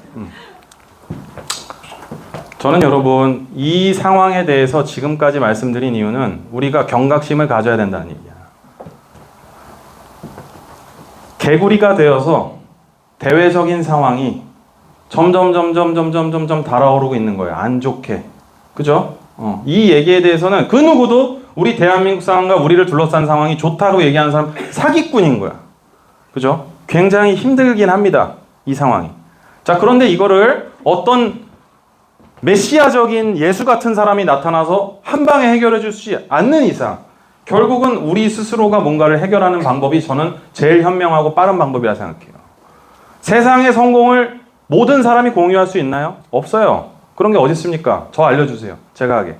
[SPEAKER 1] 저는 여러분 이 상황에 대해서 지금까지 말씀드린 이유는 우리가 경각심을 가져야 된다는 얘기야. 개구리가 되어서 대외적인 상황이 점점 달아오르고 있는 거예요. 안 좋게. 그죠? 이 얘기에 대해서는 그 누구도 우리 대한민국 사람과 우리를 둘러싼 상황이 좋다고 얘기하는 사람 사기꾼인 거야. 그죠? 굉장히 힘들긴 합니다. 이 상황이. 자, 그런데 이거를 어떤 메시아적인 예수 같은 사람이 나타나서 한 방에 해결해 주지 않는 이상 결국은 우리 스스로가 뭔가를 해결하는 방법이 저는 제일 현명하고 빠른 방법이라 생각해요. 세상의 성공을 모든 사람이 공유할 수 있나요? 없어요. 그런 게 어디 있습니까? 저 알려주세요. 제가 하게.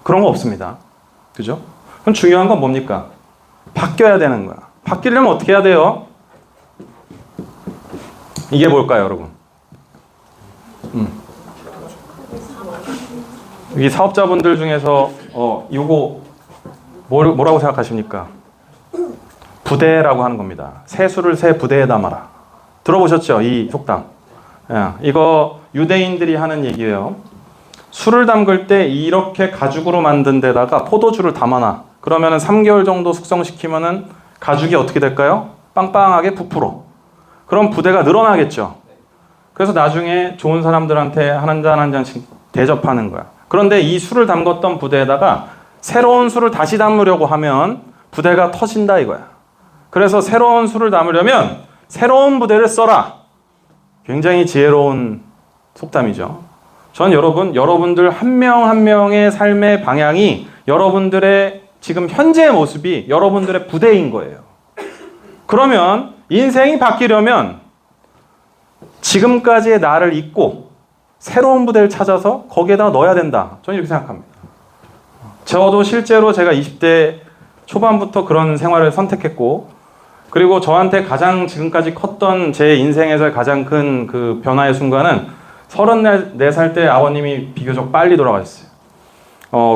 [SPEAKER 1] 그런 거 없습니다. 그죠? 그럼 중요한 건 뭡니까? 바뀌어야 되는 거야. 바뀌려면 어떻게 해야 돼요? 이게 뭘까요, 여러분? 이 사업자분들 중에서 요거 뭐라고 생각하십니까? 부대라고 하는 겁니다. 세수를 세 부대에 담아라. 들어보셨죠? 이 속담. 이거 유대인들이 하는 얘기예요. 술을 담글 때 이렇게 가죽으로 만든 데다가 포도주를 담아놔. 그러면은 3개월 정도 숙성시키면은 가죽이 어떻게 될까요? 빵빵하게 부풀어. 그럼 부대가 늘어나겠죠. 그래서 나중에 좋은 사람들한테 한 잔 한 잔씩 대접하는 거야. 그런데 이 술을 담궜던 부대에다가 새로운 술을 다시 담으려고 하면 부대가 터진다 이거야. 그래서 새로운 술을 담으려면 새로운 부대를 써라. 굉장히 지혜로운 속담이죠. 전 여러분들 한 명 한 명의 삶의 방향이 여러분들의 지금 현재의 모습이 여러분들의 부대인 거예요. 그러면 인생이 바뀌려면 지금까지의 나를 잊고 새로운 부대를 찾아서 거기에다 넣어야 된다. 저는 이렇게 생각합니다. 저도 실제로 제가 20대 초반부터 그런 생활을 선택했고, 그리고 저한테 가장 지금까지 컸던 제 인생에서 가장 큰 그 변화의 순간은 34살 때 아버님이 비교적 빨리 돌아가셨어요.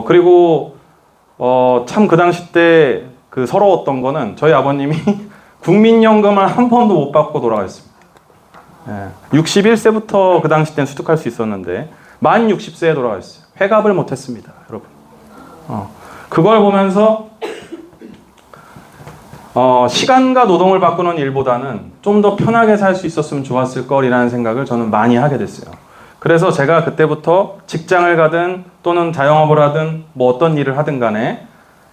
[SPEAKER 1] 그리고 참 그 당시 때 그 서러웠던 거는 저희 아버님이 국민연금을 한 번도 못 받고 돌아가셨습니다. 61세부터 그 당시 땐 수득할 수 있었는데 만 60세에 돌아가셨어요. 회갑을 못했습니다, 여러분. 그걸 보면서 시간과 노동을 바꾸는 일보다는 좀 더 편하게 살 수 있었으면 좋았을 걸이라는 생각을 저는 많이 하게 됐어요. 그래서 제가 그때부터 직장을 가든 또는 자영업을 하든 뭐 어떤 일을 하든 간에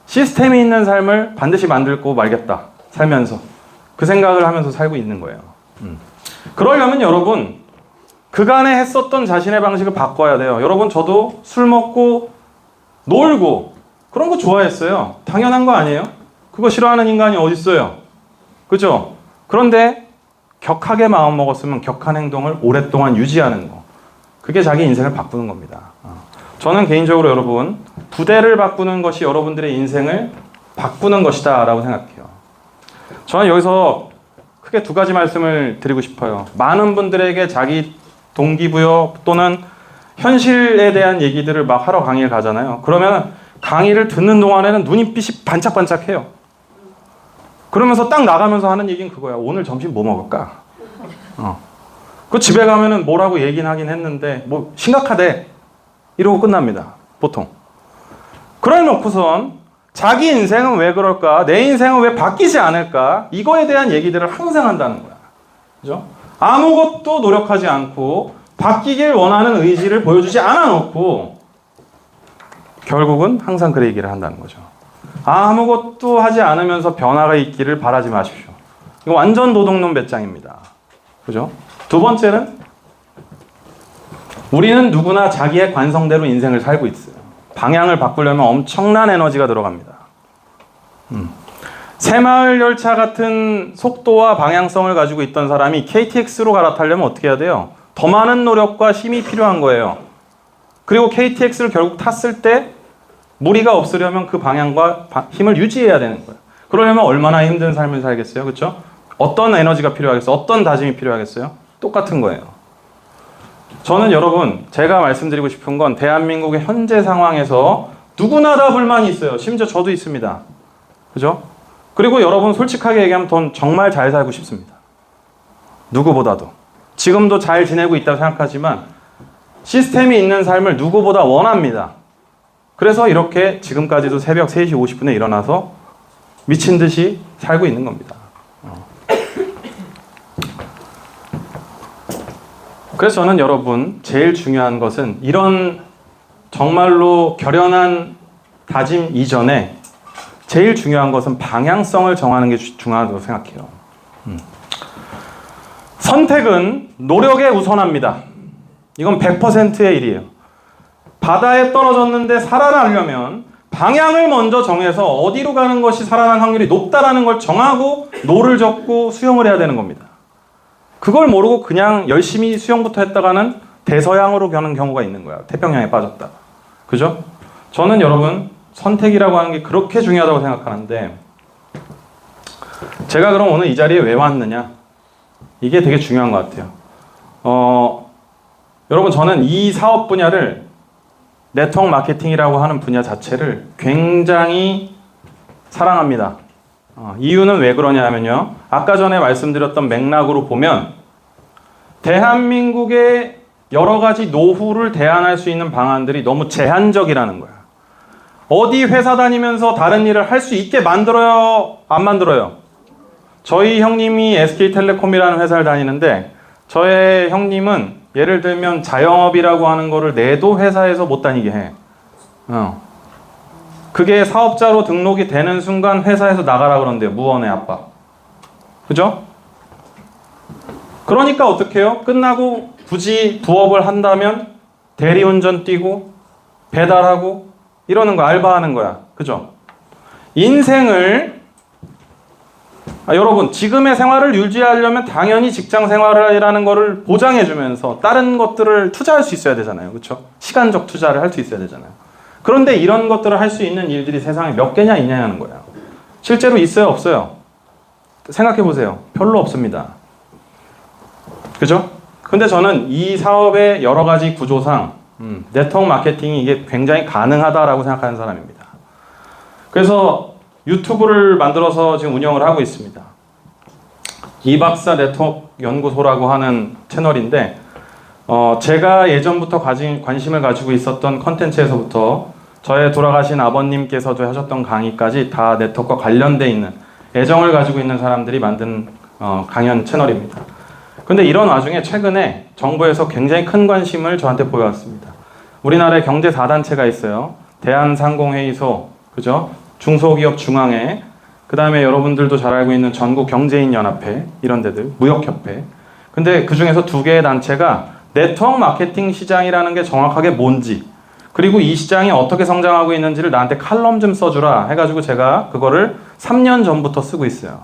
[SPEAKER 1] 시스템이 있는 삶을 반드시 만들고 말겠다, 살면서. 그 생각을 하면서 살고 있는 거예요. 그러려면 여러분, 그간에 했었던 자신의 방식을 바꿔야 돼요. 여러분, 저도 술 먹고 놀고 그런 거 좋아했어요. 당연한 거 아니에요? 그거 싫어하는 인간이 어디 있어요? 그죠? 그런데 격하게 마음 먹었으면 격한 행동을 오랫동안 유지하는 거. 그게 자기 인생을 바꾸는 겁니다. 저는 개인적으로 여러분, 부대를 바꾸는 것이 여러분들의 인생을 바꾸는 것이다 라고 생각해요. 저는 여기서 크게 두 가지 말씀을 드리고 싶어요. 많은 분들에게 자기 동기부여 또는 현실에 대한 얘기들을 막 하러 강의를 가잖아요. 그러면 강의를 듣는 동안에는 눈빛이 반짝반짝해요. 그러면서 딱 나가면서 하는 얘기는 그거야. 오늘 점심 뭐 먹을까? 그 집에 가면은 뭐라고 얘기는 하긴 했는데 뭐 심각하대 이러고 끝납니다, 보통. 그래 놓고선 자기 인생은 왜 그럴까? 내 인생은 왜 바뀌지 않을까? 이거에 대한 얘기들을 항상 한다는 거야. 그죠? 아무것도 노력하지 않고 바뀌길 원하는 의지를 보여주지 않아 놓고 결국은 항상 그 얘기를 한다는 거죠. 아무것도 하지 않으면서 변화가 있기를 바라지 마십시오. 이거 완전 도덕론 배짱입니다. 그죠? 두 번째는 우리는 누구나 자기의 관성대로 인생을 살고 있어요. 방향을 바꾸려면 엄청난 에너지가 들어갑니다. 새마을 열차 같은 속도와 방향성을 가지고 있던 사람이 KTX로 갈아타려면 어떻게 해야 돼요? 더 많은 노력과 힘이 필요한 거예요. 그리고 KTX를 결국 탔을 때 무리가 없으려면 그 방향과 힘을 유지해야 되는 거예요. 그러려면 얼마나 힘든 삶을 살겠어요? 그렇죠? 어떤 에너지가 필요하겠어요? 어떤 다짐이 필요하겠어요? 똑같은 거예요. 저는 여러분, 제가 말씀드리고 싶은 건 대한민국의 현재 상황에서 누구나 다 불만이 있어요. 심지어 저도 있습니다. 그죠? 그리고 여러분, 솔직하게 얘기하면 전 정말 잘 살고 싶습니다. 누구보다도. 지금도 잘 지내고 있다고 생각하지만 시스템이 있는 삶을 누구보다 원합니다. 그래서 이렇게 지금까지도 새벽 3시 50분에 일어나서 미친 듯이 살고 있는 겁니다. 그래서 저는 여러분, 제일 중요한 것은 이런 정말로 결연한 다짐 이전에 제일 중요한 것은 방향성을 정하는 게 중요하다고 생각해요. 선택은 노력에 우선합니다. 이건 100%의 일이에요. 바다에 떨어졌는데 살아나려면 방향을 먼저 정해서 어디로 가는 것이 살아날 확률이 높다라는 걸 정하고 노를 젓고 수영을 해야 되는 겁니다. 그걸 모르고 그냥 열심히 수영부터 했다가는 대서양으로 가는 경우가 있는 거야. 태평양에 빠졌다. 그죠? 저는 여러분, 선택이라고 하는 게 그렇게 중요하다고 생각하는데, 제가 그럼 오늘 이 자리에 왜 왔느냐? 이게 되게 중요한 것 같아요. 여러분, 저는 이 사업 분야를, 네트워크 마케팅이라고 하는 분야 자체를 굉장히 사랑합니다. 이유는 왜 그러냐 하면요, 아까 전에 말씀드렸던 맥락으로 보면 대한민국의 여러 가지 노후를 대안할 수 있는 방안들이 너무 제한적이라는 거야. 어디 회사 다니면서 다른 일을 할 수 있게 만들어요? 안 만들어요? 저희 형님이 SK텔레콤이라는 회사를 다니는데 저의 형님은 예를 들면 자영업이라고 하는 거를 내도 회사에서 못 다니게 해. 그게 사업자로 등록이 되는 순간 회사에서 나가라 그런대요. 무언의 압박. 그죠? 그러니까 어떻게 해요? 끝나고 굳이 부업을 한다면 대리운전 뛰고 배달하고 이러는 거 알바하는 거야. 그죠? 인생을 여러분 지금의 생활을 유지하려면 당연히 직장 생활이라는 거를 보장해주면서 다른 것들을 투자할 수 있어야 되잖아요. 그렇죠? 시간적 투자를 할 수 있어야 되잖아요. 그런데 이런 것들을 할 수 있는 일들이 세상에 몇 개냐 있냐는 거예요. 실제로 있어요? 없어요? 생각해 보세요. 별로 없습니다. 그죠? 근데 저는 이 사업의 여러 가지 구조상 네트워크 마케팅이 이게 굉장히 가능하다라고 생각하는 사람입니다. 그래서 유튜브를 만들어서 지금 운영을 하고 있습니다. 이박사 네트워크 연구소라고 하는 채널인데 제가 예전부터 관심을 가지고 있었던 컨텐츠에서부터 저의 돌아가신 아버님께서도 하셨던 강의까지 다 네트워크와 관련돼 있는 애정을 가지고 있는 사람들이 만든 강연 채널입니다. 근데 이런 와중에 최근에 정부에서 굉장히 큰 관심을 저한테 보여왔습니다. 우리나라에 경제 4단체가 있어요. 대한상공회의소, 그죠? 중소기업 중앙회, 그 다음에 여러분들도 잘 알고 있는 전국경제인연합회, 이런 데들, 무역협회. 근데 그 중에서 두 개의 단체가 네트워크 마케팅 시장이라는 게 정확하게 뭔지, 그리고 이 시장이 어떻게 성장하고 있는지를 나한테 칼럼 좀 써주라 해가지고 제가 그거를 3년 전부터 쓰고 있어요.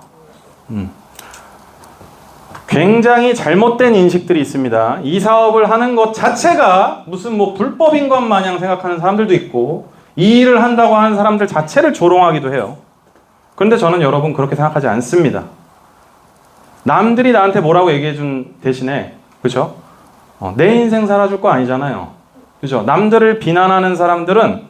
[SPEAKER 1] 굉장히 잘못된 인식들이 있습니다. 이 사업을 하는 것 자체가 무슨 뭐 불법인 것 마냥 생각하는 사람들도 있고 이 일을 한다고 하는 사람들 자체를 조롱하기도 해요. 그런데 저는 여러분 그렇게 생각하지 않습니다. 남들이 나한테 뭐라고 얘기해 준 대신에 그죠? 내 인생 살아줄 거 아니잖아요. 그죠? 남들을 비난하는 사람들은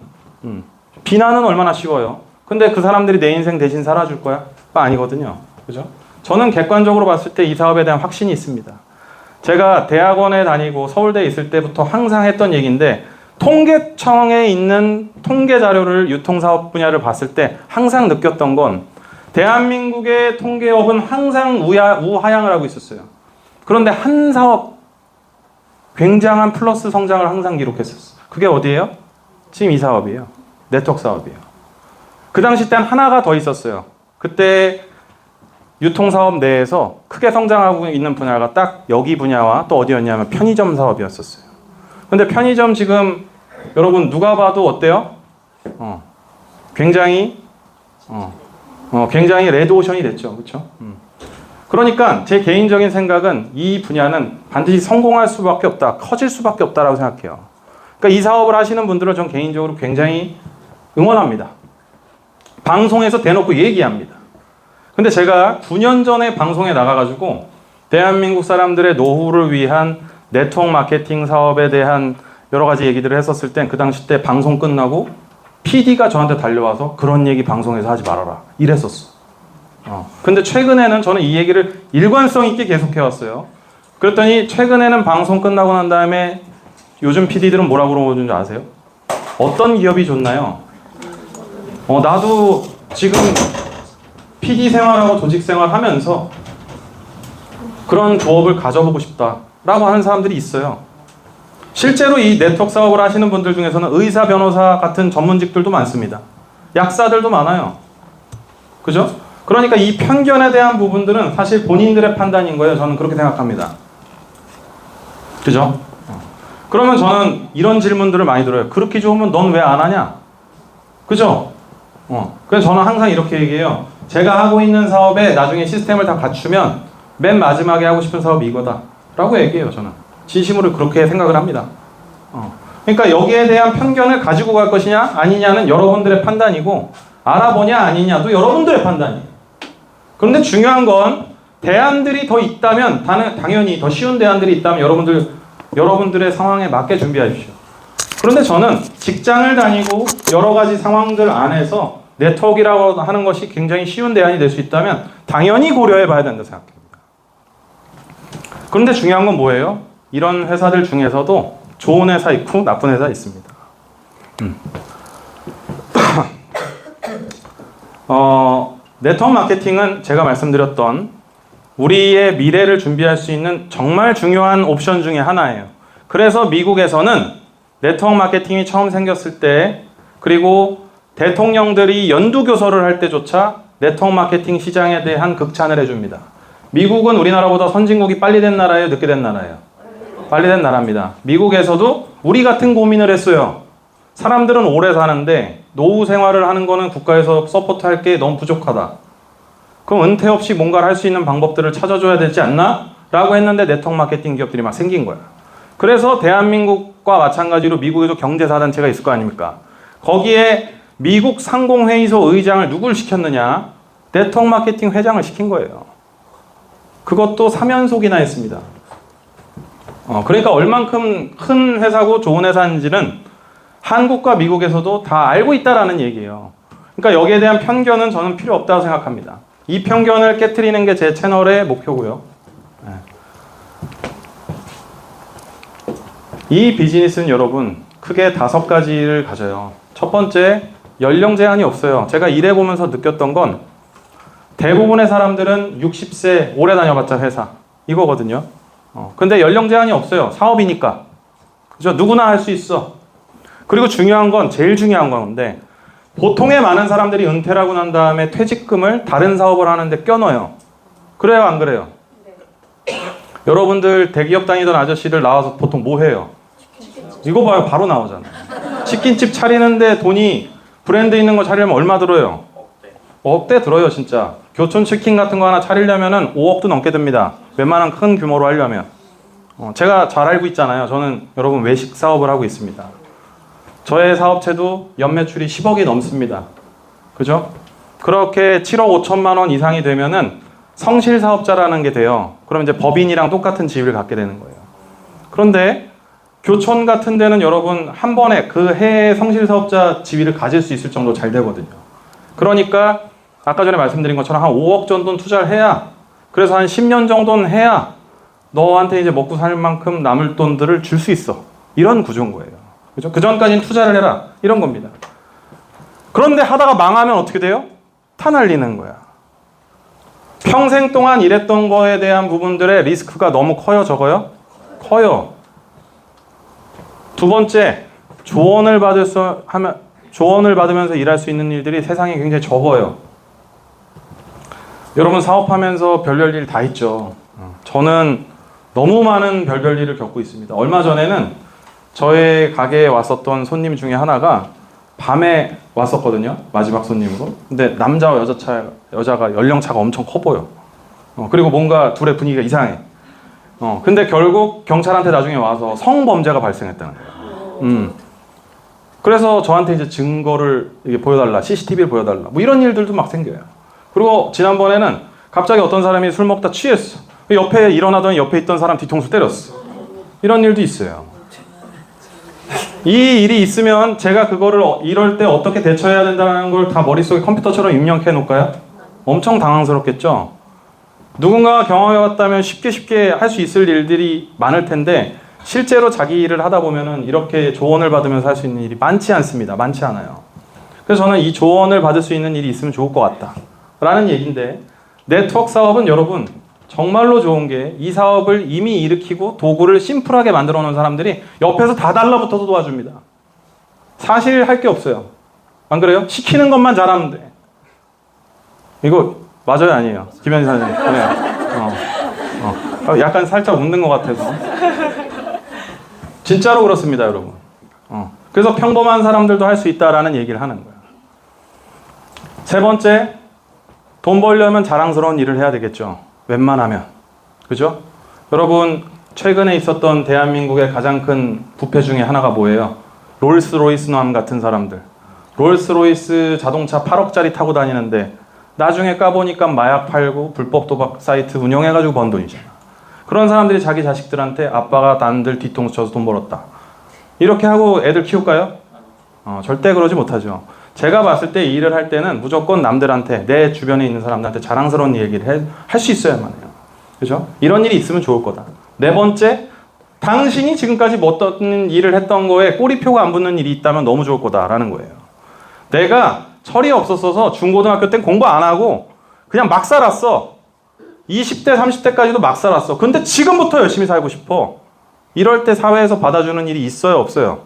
[SPEAKER 1] 비난은 얼마나 쉬워요. 근데 그 사람들이 내 인생 대신 살아줄 거야? 아니거든요. 그죠? 저는 객관적으로 봤을 때 이 사업에 대한 확신이 있습니다. 제가 대학원에 다니고 서울대에 있을 때부터 항상 했던 얘기인데 통계청에 있는 통계 자료를 유통사업 분야를 봤을 때 항상 느꼈던 건 대한민국의 통계업은 항상 우하향을 하고 있었어요. 그런데 한 사업 굉장한 플러스 성장을 항상 기록했었어요. 그게 어디예요? 지금 이 사업이에요. 네트워크 사업이에요. 그 당시 땐 하나가 더 있었어요. 그때 유통사업 내에서 크게 성장하고 있는 분야가 딱 여기 분야와 또 어디였냐면 편의점 사업이었었어요. 근데 편의점 지금 여러분 누가 봐도 어때요? 굉장히 굉장히 레드오션이 됐죠. 그렇죠? 그러니까 제 개인적인 생각은 이 분야는 반드시 성공할 수밖에 없다. 커질 수밖에 없다라고 생각해요. 그러니까 이 사업을 하시는 분들은 전 개인적으로 굉장히 응원합니다. 방송에서 대놓고 얘기합니다. 근데 제가 9년 전에 방송에 나가가지고 대한민국 사람들의 노후를 위한 네트워크 마케팅 사업에 대한 여러 가지 얘기들을 했었을 땐 그 당시 때 방송 끝나고 PD가 저한테 달려와서 그런 얘기 방송에서 하지 말아라 이랬었어. 근데 최근에는 저는 이 얘기를 일관성 있게 계속해왔어요. 그랬더니 최근에는 방송 끝나고 난 다음에 요즘 PD들은 뭐라고 물어보는 줄 아세요? 어떤 기업이 좋나요? 나도 지금 PD 생활하고 조직 생활 하면서 그런 조업을 가져보고 싶다라고 하는 사람들이 있어요. 실제로 이 네트워크 사업을 하시는 분들 중에서는 의사, 변호사 같은 전문직들도 많습니다. 약사들도 많아요. 그죠? 그러니까 이 편견에 대한 부분들은 사실 본인들의 판단인 거예요. 저는 그렇게 생각합니다. 그죠? 그러면 저는 이런 질문들을 많이 들어요. 그렇게 좋으면 넌 왜 안 하냐? 그죠? 그래서 저는 항상 이렇게 얘기해요. 제가 하고 있는 사업에 나중에 시스템을 다 갖추면 맨 마지막에 하고 싶은 사업이 이거다 라고 얘기해요. 저는 진심으로 그렇게 생각을 합니다. 그러니까 여기에 대한 편견을 가지고 갈 것이냐 아니냐는 여러분들의 판단이고 알아보냐 아니냐도 여러분들의 판단이에요. 그런데 중요한 건 대안들이 더 있다면 당연히 더 쉬운 대안들이 있다면 여러분들의 상황에 맞게 준비하십시오. 그런데 저는 직장을 다니고 여러 가지 상황들 안에서 네트워크라고 하는 것이 굉장히 쉬운 대안이 될 수 있다면 당연히 고려해 봐야 된다고 생각합니다. 그런데 중요한 건 뭐예요? 이런 회사들 중에서도 좋은 회사 있고 나쁜 회사 있습니다. 네트워크 마케팅은 제가 말씀드렸던 우리의 미래를 준비할 수 있는 정말 중요한 옵션 중에 하나예요. 그래서 미국에서는 네트워크 마케팅이 처음 생겼을 때, 그리고 대통령들이 연두교서를 할 때조차 네트워크 마케팅 시장에 대한 극찬을 해줍니다. 미국은 우리나라보다 선진국이 빨리 된 나라예요? 늦게 된 나라예요? 빨리 된 나라입니다. 미국에서도 우리 같은 고민을 했어요. 사람들은 오래 사는데 노후 생활을 하는 거는 국가에서 서포트할 게 너무 부족하다. 그럼 은퇴 없이 뭔가를 할 수 있는 방법들을 찾아줘야 되지 않나? 라고 했는데 네트워크 마케팅 기업들이 막 생긴 거야. 그래서 대한민국과 마찬가지로 미국에도 경제사단체가 있을 거 아닙니까? 거기에 미국 상공회의소 의장을 누굴 시켰느냐? 네트워크 마케팅 회장을 시킨 거예요. 그것도 3연속이나 했습니다. 그러니까 얼만큼 큰 회사고 좋은 회사인지는 한국과 미국에서도 다 알고 있다라는 얘기예요. 그러니까 여기에 대한 편견은 저는 필요 없다고 생각합니다. 이 편견을 깨트리는 게 제 채널의 목표고요. 이 비즈니스는 여러분 크게 5가지를 가져요. 첫 번째, 연령 제한이 없어요. 제가 일해보면서 느꼈던 건 대부분의 사람들은 60세 오래 다녀봤자 회사 이거거든요. 근데 연령 제한이 없어요. 사업이니까. 그죠? 누구나 할 수 있어. 그리고 중요한 건, 제일 중요한 건데 보통의 많은 사람들이 은퇴를 하고 난 다음에 퇴직금을 다른 사업을 하는데 껴넣어요. 그래요, 안 그래요? 네. 여러분들 대기업 다니던 아저씨들 나와서 보통 뭐 해요? 이거 봐요, 바로 나오잖아요. 치킨집 차리는데 돈이 브랜드 있는 거 차리려면 얼마 들어요? 억대 들어요, 진짜. 교촌 치킨 같은 거 하나 차리려면은 5억도 넘게 듭니다. 웬만한 큰 규모로 하려면. 제가 잘 알고 있잖아요. 저는 여러분 외식 사업을 하고 있습니다. 저의 사업체도 연매출이 10억이 넘습니다. 그죠? 그렇게 7억 5천만 원 이상이 되면은 성실 사업자라는 게 돼요. 그럼 이제 법인이랑 똑같은 지위를 갖게 되는 거예요. 그런데 교촌 같은 데는 여러분 한 번에 그 해의 성실 사업자 지위를 가질 수 있을 정도로 잘 되거든요. 그러니까 아까 전에 말씀드린 것처럼 한 5억 정도는 투자를 해야, 그래서 한 10년 정도는 해야 너한테 이제 먹고 살 만큼 남을 돈들을 줄 수 있어. 이런 구조인 거예요. 그죠? 그 전까지는 투자를 해라. 이런 겁니다. 그런데 하다가 망하면 어떻게 돼요? 타 날리는 거야. 평생 동안 일했던 거에 대한 부분들의 리스크가 너무 커요, 적어요? 커요. 두 번째, 조언을 받으면서 일할 수 있는 일들이 세상에 굉장히 적어요. 여러분 사업하면서 별별 일 다 있죠. 저는 너무 많은 별별 일을 겪고 있습니다. 얼마 전에는 저의 가게에 왔었던 손님 중에 하나가 밤에 왔었거든요. 마지막 손님으로. 근데 남자와 여자가 연령차가 엄청 커 보여. 그리고 뭔가 둘의 분위기가 이상해. 근데 결국 경찰한테 나중에 와서 성범죄가 발생했다는 거예요. 그래서 저한테 이제 증거를 이게 보여달라, CCTV를 보여달라, 뭐 이런 일들도 막 생겨요. 그리고 지난번에는 갑자기 어떤 사람이 술 먹다 취했어. 옆에 일어나더니 옆에 있던 사람 뒤통수 때렸어. 이런 일도 있어요. 이 일이 있으면 제가 그거를 이럴 때 어떻게 대처해야 된다는 걸 다 머릿속에 컴퓨터처럼 입력해 놓을까요? 엄청 당황스럽겠죠? 누군가가 경험해봤다면 쉽게 할 수 있을 일들이 많을 텐데 실제로 자기 일을 하다 보면은 이렇게 조언을 받으면서 할 수 있는 일이 많지 않습니다. 많지 않아요. 그래서 저는 이 조언을 받을 수 있는 일이 있으면 좋을 것 같다 라는 얘기인데, 네트워크 사업은 여러분 정말로 좋은 게 이 사업을 이미 일으키고 도구를 심플하게 만들어 놓은 사람들이 옆에서 다 달라붙어서 도와줍니다. 사실 할 게 없어요. 안 그래요? 시키는 것만 잘하면 돼. 이거 맞아요, 아니에요? 김현희 사장님. 네. 약간 살짝 웃는 것 같아서. 진짜로 그렇습니다, 여러분. 그래서 평범한 사람들도 할 수 있다라는 얘기를 하는 거예요. 세 번째, 돈 벌려면 자랑스러운 일을 해야 되겠죠. 웬만하면. 그죠? 여러분 최근에 있었던 대한민국의 가장 큰 부패 중에 하나가 뭐예요? 롤스로이스남 같은 사람들. 롤스로이스 자동차 8억짜리 타고 다니는데 나중에 까보니까 마약 팔고 불법 도박 사이트 운영해가지고 번 돈이잖아. 그런 사람들이 자기 자식들한테 아빠가 남들 뒤통수 쳐서 돈 벌었다, 이렇게 하고 애들 키울까요? 절대 그러지 못하죠. 제가 봤을 때 이 일을 할 때는 무조건 남들한테, 내 주변에 있는 사람들한테 자랑스러운 얘기를 할 수 있어야만 해요. 그죠? 이런 일이 있으면 좋을 거다. 네 번째, 당신이 지금까지 뭐 어떤 일을 했던 거에 꼬리표가 안 붙는 일이 있다면 너무 좋을 거다라는 거예요. 내가 철이 없었어서 중고등학교 땐 공부 안 하고 그냥 막 살았어. 20대, 30대까지도 막 살았어. 근데 지금부터 열심히 살고 싶어. 이럴 때 사회에서 받아주는 일이 있어요, 없어요?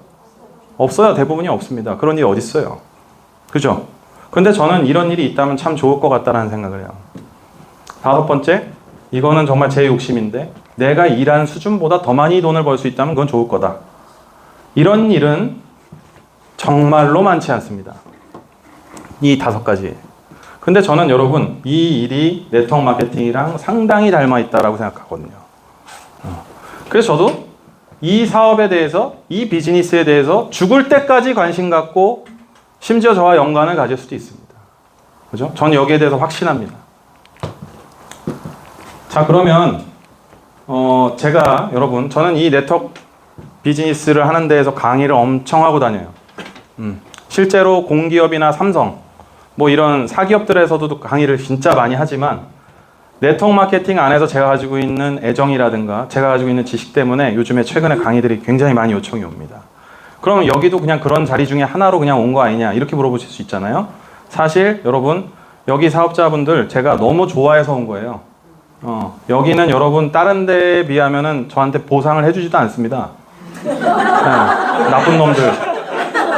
[SPEAKER 1] 없어요. 대부분이 없습니다. 그런 일이 어디 있어요? 그죠? 근데 저는 이런 일이 있다면 참 좋을 것 같다는 생각을 해요. 5번째, 이거는 정말 제 욕심인데 내가 일한 수준보다 더 많이 돈을 벌 수 있다면 그건 좋을 거다. 이런 일은 정말로 많지 않습니다. 이 5가지. 근데 저는 여러분 이 일이 네트워크 마케팅이랑 상당히 닮아 있다라고 생각하거든요. 그래서 저도 이 사업에 대해서, 이 비즈니스에 대해서 죽을 때까지 관심 갖고 심지어 저와 연관을 가질 수도 있습니다. 그죠? 전 여기에 대해서 확신합니다. 자, 그러면 제가 여러분, 저는 이 네트워크 비즈니스를 하는 데에서 강의를 엄청 하고 다녀요. 실제로 공기업이나 삼성, 뭐 이런 사기업들에서도 강의를 진짜 많이 하지만 네트워크 마케팅 안에서 제가 가지고 있는 애정이라든가 제가 가지고 있는 지식 때문에 요즘에 최근에 강의들이 굉장히 많이 요청이 옵니다. 그럼 여기도 그냥 그런 자리 중에 하나로 그냥 온 거 아니냐 이렇게 물어보실 수 있잖아요. 사실 여러분 여기 사업자분들 제가 너무 좋아해서 온 거예요. 여기는 여러분 다른 데에 비하면은 저한테 보상을 해주지도 않습니다. 네, 나쁜 놈들.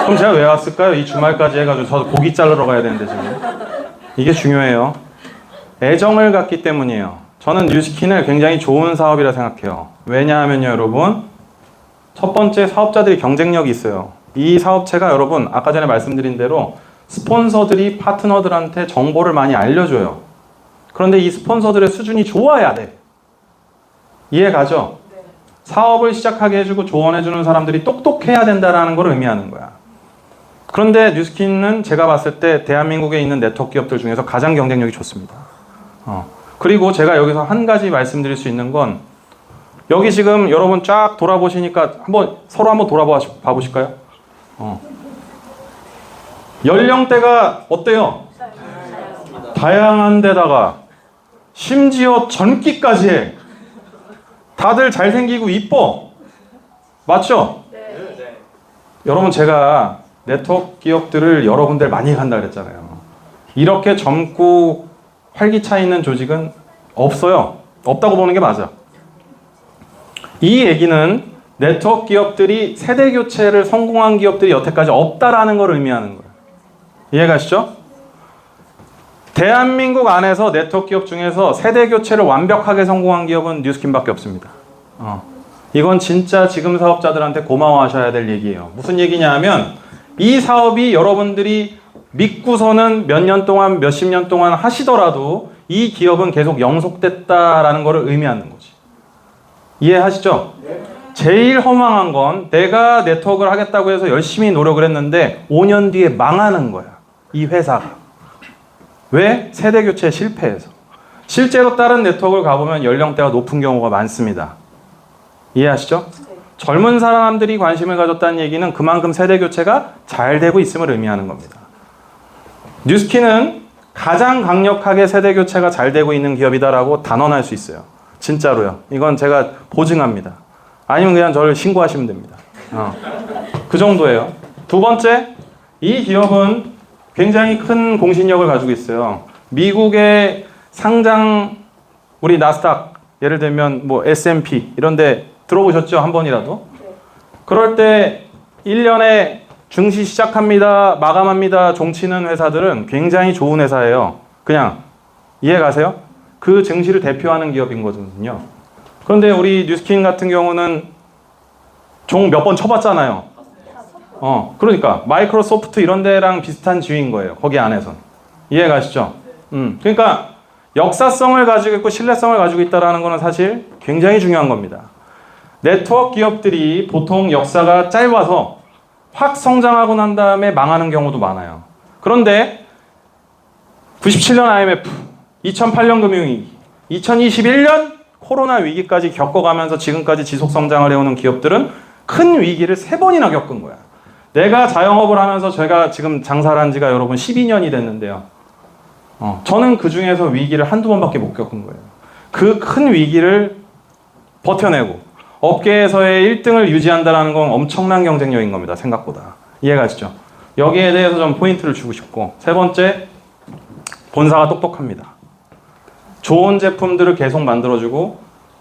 [SPEAKER 1] 그럼 제가 왜 왔을까요? 이 주말까지 해가지고 저 고기 자르러 가야 되는데 지금. 이게 중요해요. 애정을 갖기 때문이에요. 저는 뉴스킨을 굉장히 좋은 사업이라 생각해요. 왜냐하면요 여러분, 첫 번째 사업자들이 경쟁력이 있어요. 이 사업체가 여러분 아까 전에 말씀드린 대로 스폰서들이 파트너들한테 정보를 많이 알려줘요. 그런데 이 스폰서들의 수준이 좋아야 돼. 이해 가죠? 사업을 시작하게 해주고 조언해주는 사람들이 똑똑해야 된다는 걸 의미하는 거야. 그런데 뉴스킨은 제가 봤을 때 대한민국에 있는 네트워크 기업들 중에서 가장 경쟁력이 좋습니다. 그리고 제가 여기서 한 가지 말씀드릴 수 있는 건 여기 지금 여러분 쫙 돌아보시니까 서로 한번 돌아봐 보실까요? 연령대가 어때요? 다양한 데다가 심지어 젊기까지 해. 다들 잘생기고 이뻐. 맞죠? 네. 여러분 제가 네트워크 기업들을 여러 군데 많이 간다 그랬잖아요. 이렇게 젊고 활기차 있는 조직은 없어요. 없다고 보는 게 맞아. 이 얘기는 네트워크 기업들이 세대 교체를 성공한 기업들이 여태까지 없다라는 걸 의미하는 거예요. 이해가시죠? 대한민국 안에서 네트워크 기업 중에서 세대 교체를 완벽하게 성공한 기업은 뉴스킨밖에 없습니다. 이건 진짜 지금 사업자들한테 고마워하셔야 될 얘기예요. 무슨 얘기냐 하면 이 사업이 여러분들이 믿고서는 몇 년 동안 몇십 년 동안 하시더라도 이 기업은 계속 영속됐다라는 것을 의미하는 거지. 이해하시죠? 네. 제일 허망한 건 내가 네트워크를 하겠다고 해서 열심히 노력을 했는데 5년 뒤에 망하는 거야. 이 회사가. 왜? 세대 교체에 실패해서. 실제로 다른 네트워크를 가보면 연령대가 높은 경우가 많습니다. 이해하시죠? 네. 젊은 사람들이 관심을 가졌다는 얘기는 그만큼 세대 교체가 잘 되고 있음을 의미하는 겁니다. 뉴스킨은 가장 강력하게 세대 교체가 잘 되고 있는 기업이다라고 단언할 수 있어요. 진짜로요. 이건 제가 보증합니다. 아니면 그냥 저를 신고하시면 됩니다. 그 정도예요. 두 번째, 이 기업은 굉장히 큰 공신력을 가지고 있어요. 미국의 상장, 우리 나스닥, 예를 들면 뭐 S&P 이런 데 들어보셨죠? 한 번이라도? 그럴 때 1년에 증시 시작합니다, 마감합니다, 종치는 회사들은 굉장히 좋은 회사예요. 그냥 이해 가세요? 그 증시를 대표하는 기업인 거거든요. 그런데 우리 뉴스킨 같은 경우는 종 몇 번 쳐봤잖아요. 그러니까 마이크로소프트 이런 데랑 비슷한 지위인 거예요. 거기 안에선. 이해 가시죠? 그러니까 역사성을 가지고 있고 신뢰성을 가지고 있다는 거는 사실 굉장히 중요한 겁니다. 네트워크 기업들이 보통 역사가 짧아서 확 성장하고 난 다음에 망하는 경우도 많아요. 그런데 97년 IMF, 2008년 금융위기, 2021년 코로나 위기까지 겪어가면서 지금까지 지속 성장을 해오는 기업들은 큰 위기를 3번이나 겪은 거야. 내가 자영업을 하면서 제가 지금 장사를 한 지가 여러분 12년이 됐는데요. 저는 그 중에서 위기를 한두 번밖에 못 겪은 거예요. 그 큰 위기를 버텨내고 업계에서의 1등을 유지한다는 건 엄청난 경쟁력인 겁니다. 생각보다. 이해가시죠? 여기에 대해서 좀 포인트를 주고 싶고, 세 번째, 본사가 똑똑합니다. 좋은 제품들을 계속 만들어주고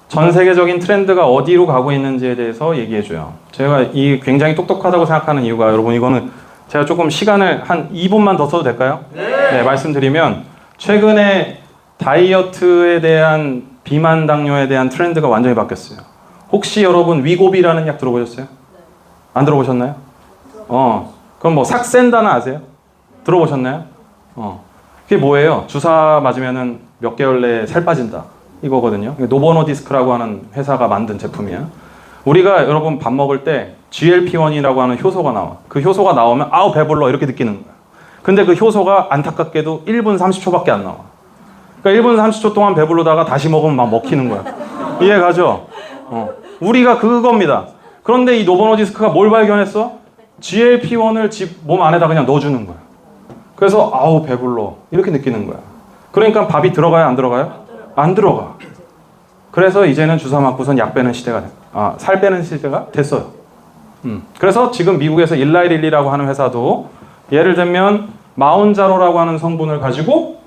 [SPEAKER 1] 전 세계적인 트렌드가 어디로 가고 있는지에 대해서 얘기해줘요. 제가 이 굉장히 똑똑하다고 생각하는 이유가, 여러분 이거는 제가 조금 시간을 한 2분만 더 써도 될까요? 네, 말씀드리면 최근에 다이어트에 대한 비만 당뇨에 대한 트렌드가 완전히 바뀌었어요. 혹시 여러분 위고비라는 약 들어보셨어요? 안 들어보셨나요? 그럼 뭐 삭센다는 아세요? 들어보셨나요? 그게 뭐예요? 주사 맞으면은 몇 개월 내에 살 빠진다 이거거든요. 노보노디스크라고 하는 회사가 만든 제품이야. 우리가 여러분 밥 먹을 때 GLP-1이라고 하는 효소가 나와. 그 효소가 나오면 아우 배불러 이렇게 느끼는 거야. 근데 그 효소가 안타깝게도 1분 30초밖에 안 나와. 그러니까 1분 30초 동안 배부르다가 다시 먹으면 막 먹히는 거야. 이해 가죠? 우리가 그겁니다. 그런데 이 노보노디스크가 뭘 발견했어? GLP-1을 집 몸 안에다 그냥 넣어주는 거야. 그래서 아우 배불러 이렇게 느끼는 거야. 그러니까 밥이 들어가요, 안 들어가요? 안 들어가. 그래서 이제는 주사 맞고선 약 빼는 시대가 살 빼는 시대가 됐어요. 그래서 지금 미국에서 일라이릴리라고 하는 회사도 예를 들면 마운자로라고 하는 성분을 가지고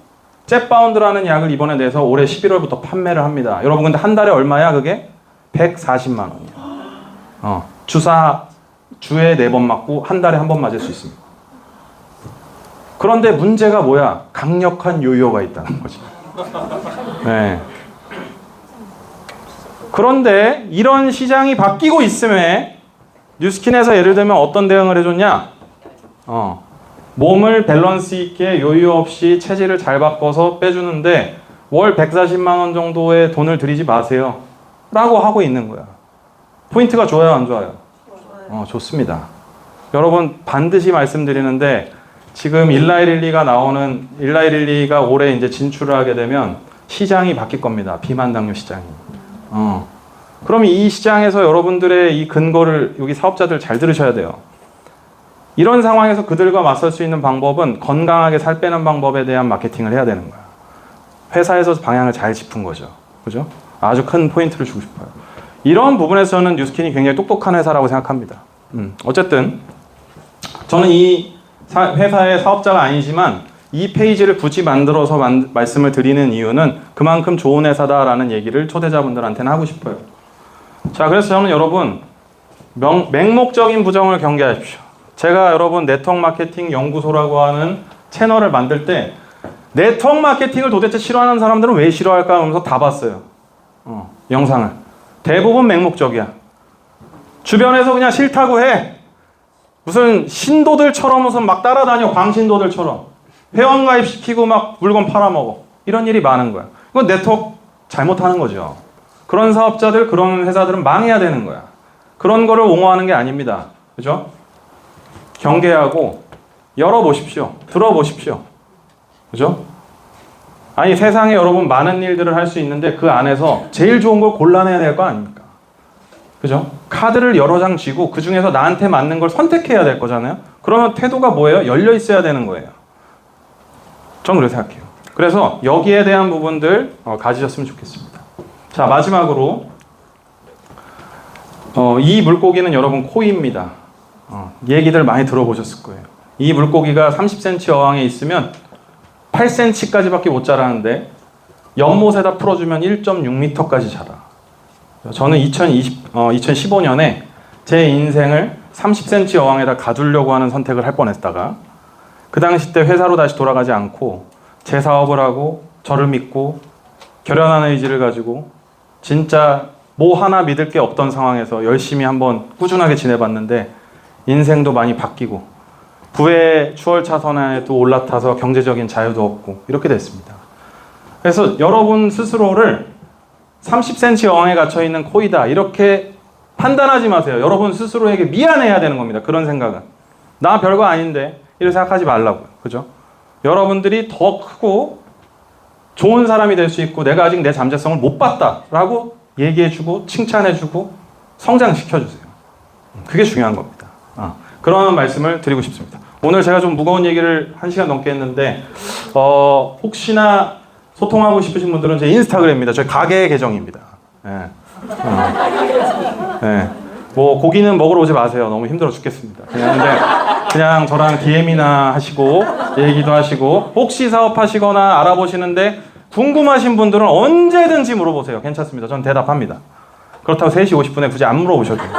[SPEAKER 1] 잽바운드라는 약을 이번에 내서 올해 11월부터 판매를 합니다. 여러분 근데 한 달에 얼마야 그게? 140만 원이야. 주사 주에 4번 맞고 한 달에 한 번 맞을 수 있습니다. 그런데 문제가 뭐야? 강력한 요요가 있다는 거지. 네. 그런데 이런 시장이 바뀌고 있음에 뉴스킨에서 예를 들면 어떤 대응을 해줬냐? 몸을 밸런스 있게 요요 없이 체질을 잘 바꿔서 빼주는데 월 140만 원 정도의 돈을 들이지 마세요. 라고 하고 있는 거야. 포인트가 좋아요, 안 좋아요? 좋습니다. 여러분 반드시 말씀드리는데 지금 일라이릴리가 올해 이제 진출을 하게 되면 시장이 바뀔 겁니다. 비만 당뇨 시장이. 그럼 이 시장에서 여러분들의 이 근거를 여기 사업자들 잘 들으셔야 돼요. 이런 상황에서 그들과 맞설 수 있는 방법은 건강하게 살 빼는 방법에 대한 마케팅을 해야 되는 거야. 회사에서 방향을 잘 짚은 거죠. 그죠? 아주 큰 포인트를 주고 싶어요. 이런 부분에서는 뉴스킨이 굉장히 똑똑한 회사라고 생각합니다. 어쨌든 저는 이 회사의 사업자가 아니지만 이 페이지를 굳이 만들어서 말씀을 드리는 이유는 그만큼 좋은 회사다라는 얘기를 초대자분들한테는 하고 싶어요. 자, 그래서 저는 여러분 맹목적인 부정을 경계하십시오. 제가 여러분 네트워크 마케팅 연구소라고 하는 채널을 만들 때 네트워크 마케팅을 도대체 싫어하는 사람들은 왜 싫어할까 하면서 다 봤어요. 영상을. 대부분 맹목적이야. 주변에서 그냥 싫다고 해. 무슨 신도들처럼 무슨 막 따라다녀. 광신도들처럼. 회원가입 시키고 막 물건 팔아먹어. 이런 일이 많은 거야. 이건 네트워크 잘못하는 거죠. 그런 사업자들, 그런 회사들은 망해야 되는 거야. 그런 거를 옹호하는 게 아닙니다. 그죠? 경계하고 열어보십시오. 들어보십시오. 그죠? 아니 세상에 여러분 많은 일들을 할 수 있는데 그 안에서 제일 좋은 걸 골라내야 될 거 아닙니까? 그죠? 카드를 여러 장 쥐고 그 중에서 나한테 맞는 걸 선택해야 될 거잖아요. 그러면 태도가 뭐예요? 열려 있어야 되는 거예요. 전 그렇게 생각해요. 그래서 여기에 대한 부분들 가지셨으면 좋겠습니다. 자, 마지막으로 이 물고기는 여러분 코이입니다. 얘기들 많이 들어보셨을 거예요. 이 물고기가 30cm 어항에 있으면 8cm까지밖에 못 자라는데 연못에다 풀어주면 1.6m까지 자라. 저는 2015년에 제 인생을 30cm 어항에다 가두려고 하는 선택을 할 뻔했다가 그 당시 때 회사로 다시 돌아가지 않고 제 사업을 하고 저를 믿고 결연한 의지를 가지고 진짜 뭐 하나 믿을 게 없던 상황에서 열심히 한번 꾸준하게 지내봤는데 인생도 많이 바뀌고 부의 추월차선에 또 올라타서 경제적인 자유도 얻고 이렇게 됐습니다. 그래서 여러분 스스로를 30cm 어항에 갇혀있는 코이다 이렇게 판단하지 마세요. 여러분 스스로에게 미안해야 되는 겁니다. 그런 생각은. 나 별거 아닌데 이렇게 생각하지 말라고요. 그죠? 여러분들이 더 크고 좋은 사람이 될 수 있고 내가 아직 내 잠재성을 못 봤다라고 얘기해주고 칭찬해주고 성장시켜주세요. 그게 중요한 겁니다. 그런 말씀을 드리고 싶습니다. 오늘 제가 좀 무거운 얘기를 1시간 넘게 했는데 혹시나 소통하고 싶으신 분들은 제 인스타그램입니다. 저희 가게 계정입니다. 네. 네. 뭐 고기는 먹으러 오지 마세요. 너무 힘들어 죽겠습니다. 그냥 저랑 DM이나 하시고 얘기도 하시고 혹시 사업하시거나 알아보시는데 궁금하신 분들은 언제든지 물어보세요. 괜찮습니다. 전 대답합니다. 그렇다고 3시 50분에 굳이 안 물어보셔도 돼요.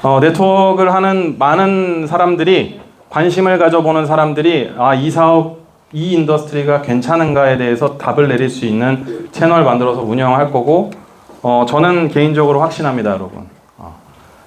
[SPEAKER 1] 네. 네트워크를 하는 많은 사람들이 관심을 가져보는 사람들이 이 사업, 이 인더스트리가 괜찮은가에 대해서 답을 내릴 수 있는 채널 만들어서 운영할 거고 저는 개인적으로 확신합니다, 여러분.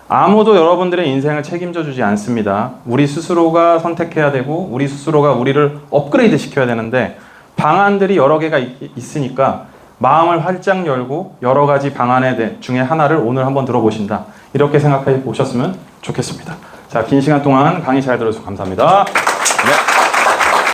[SPEAKER 1] 아무도 여러분들의 인생을 책임져 주지 않습니다. 우리 스스로가 선택해야 되고 우리 스스로가 우리를 업그레이드 시켜야 되는데 방안들이 여러 개가 있으니까 마음을 활짝 열고 여러 가지 방안에 중에 하나를 오늘 한번 들어보신다. 이렇게 생각해 보셨으면 좋겠습니다. 자, 긴 시간 동안 강의 잘 들어주셔서 감사합니다. 네.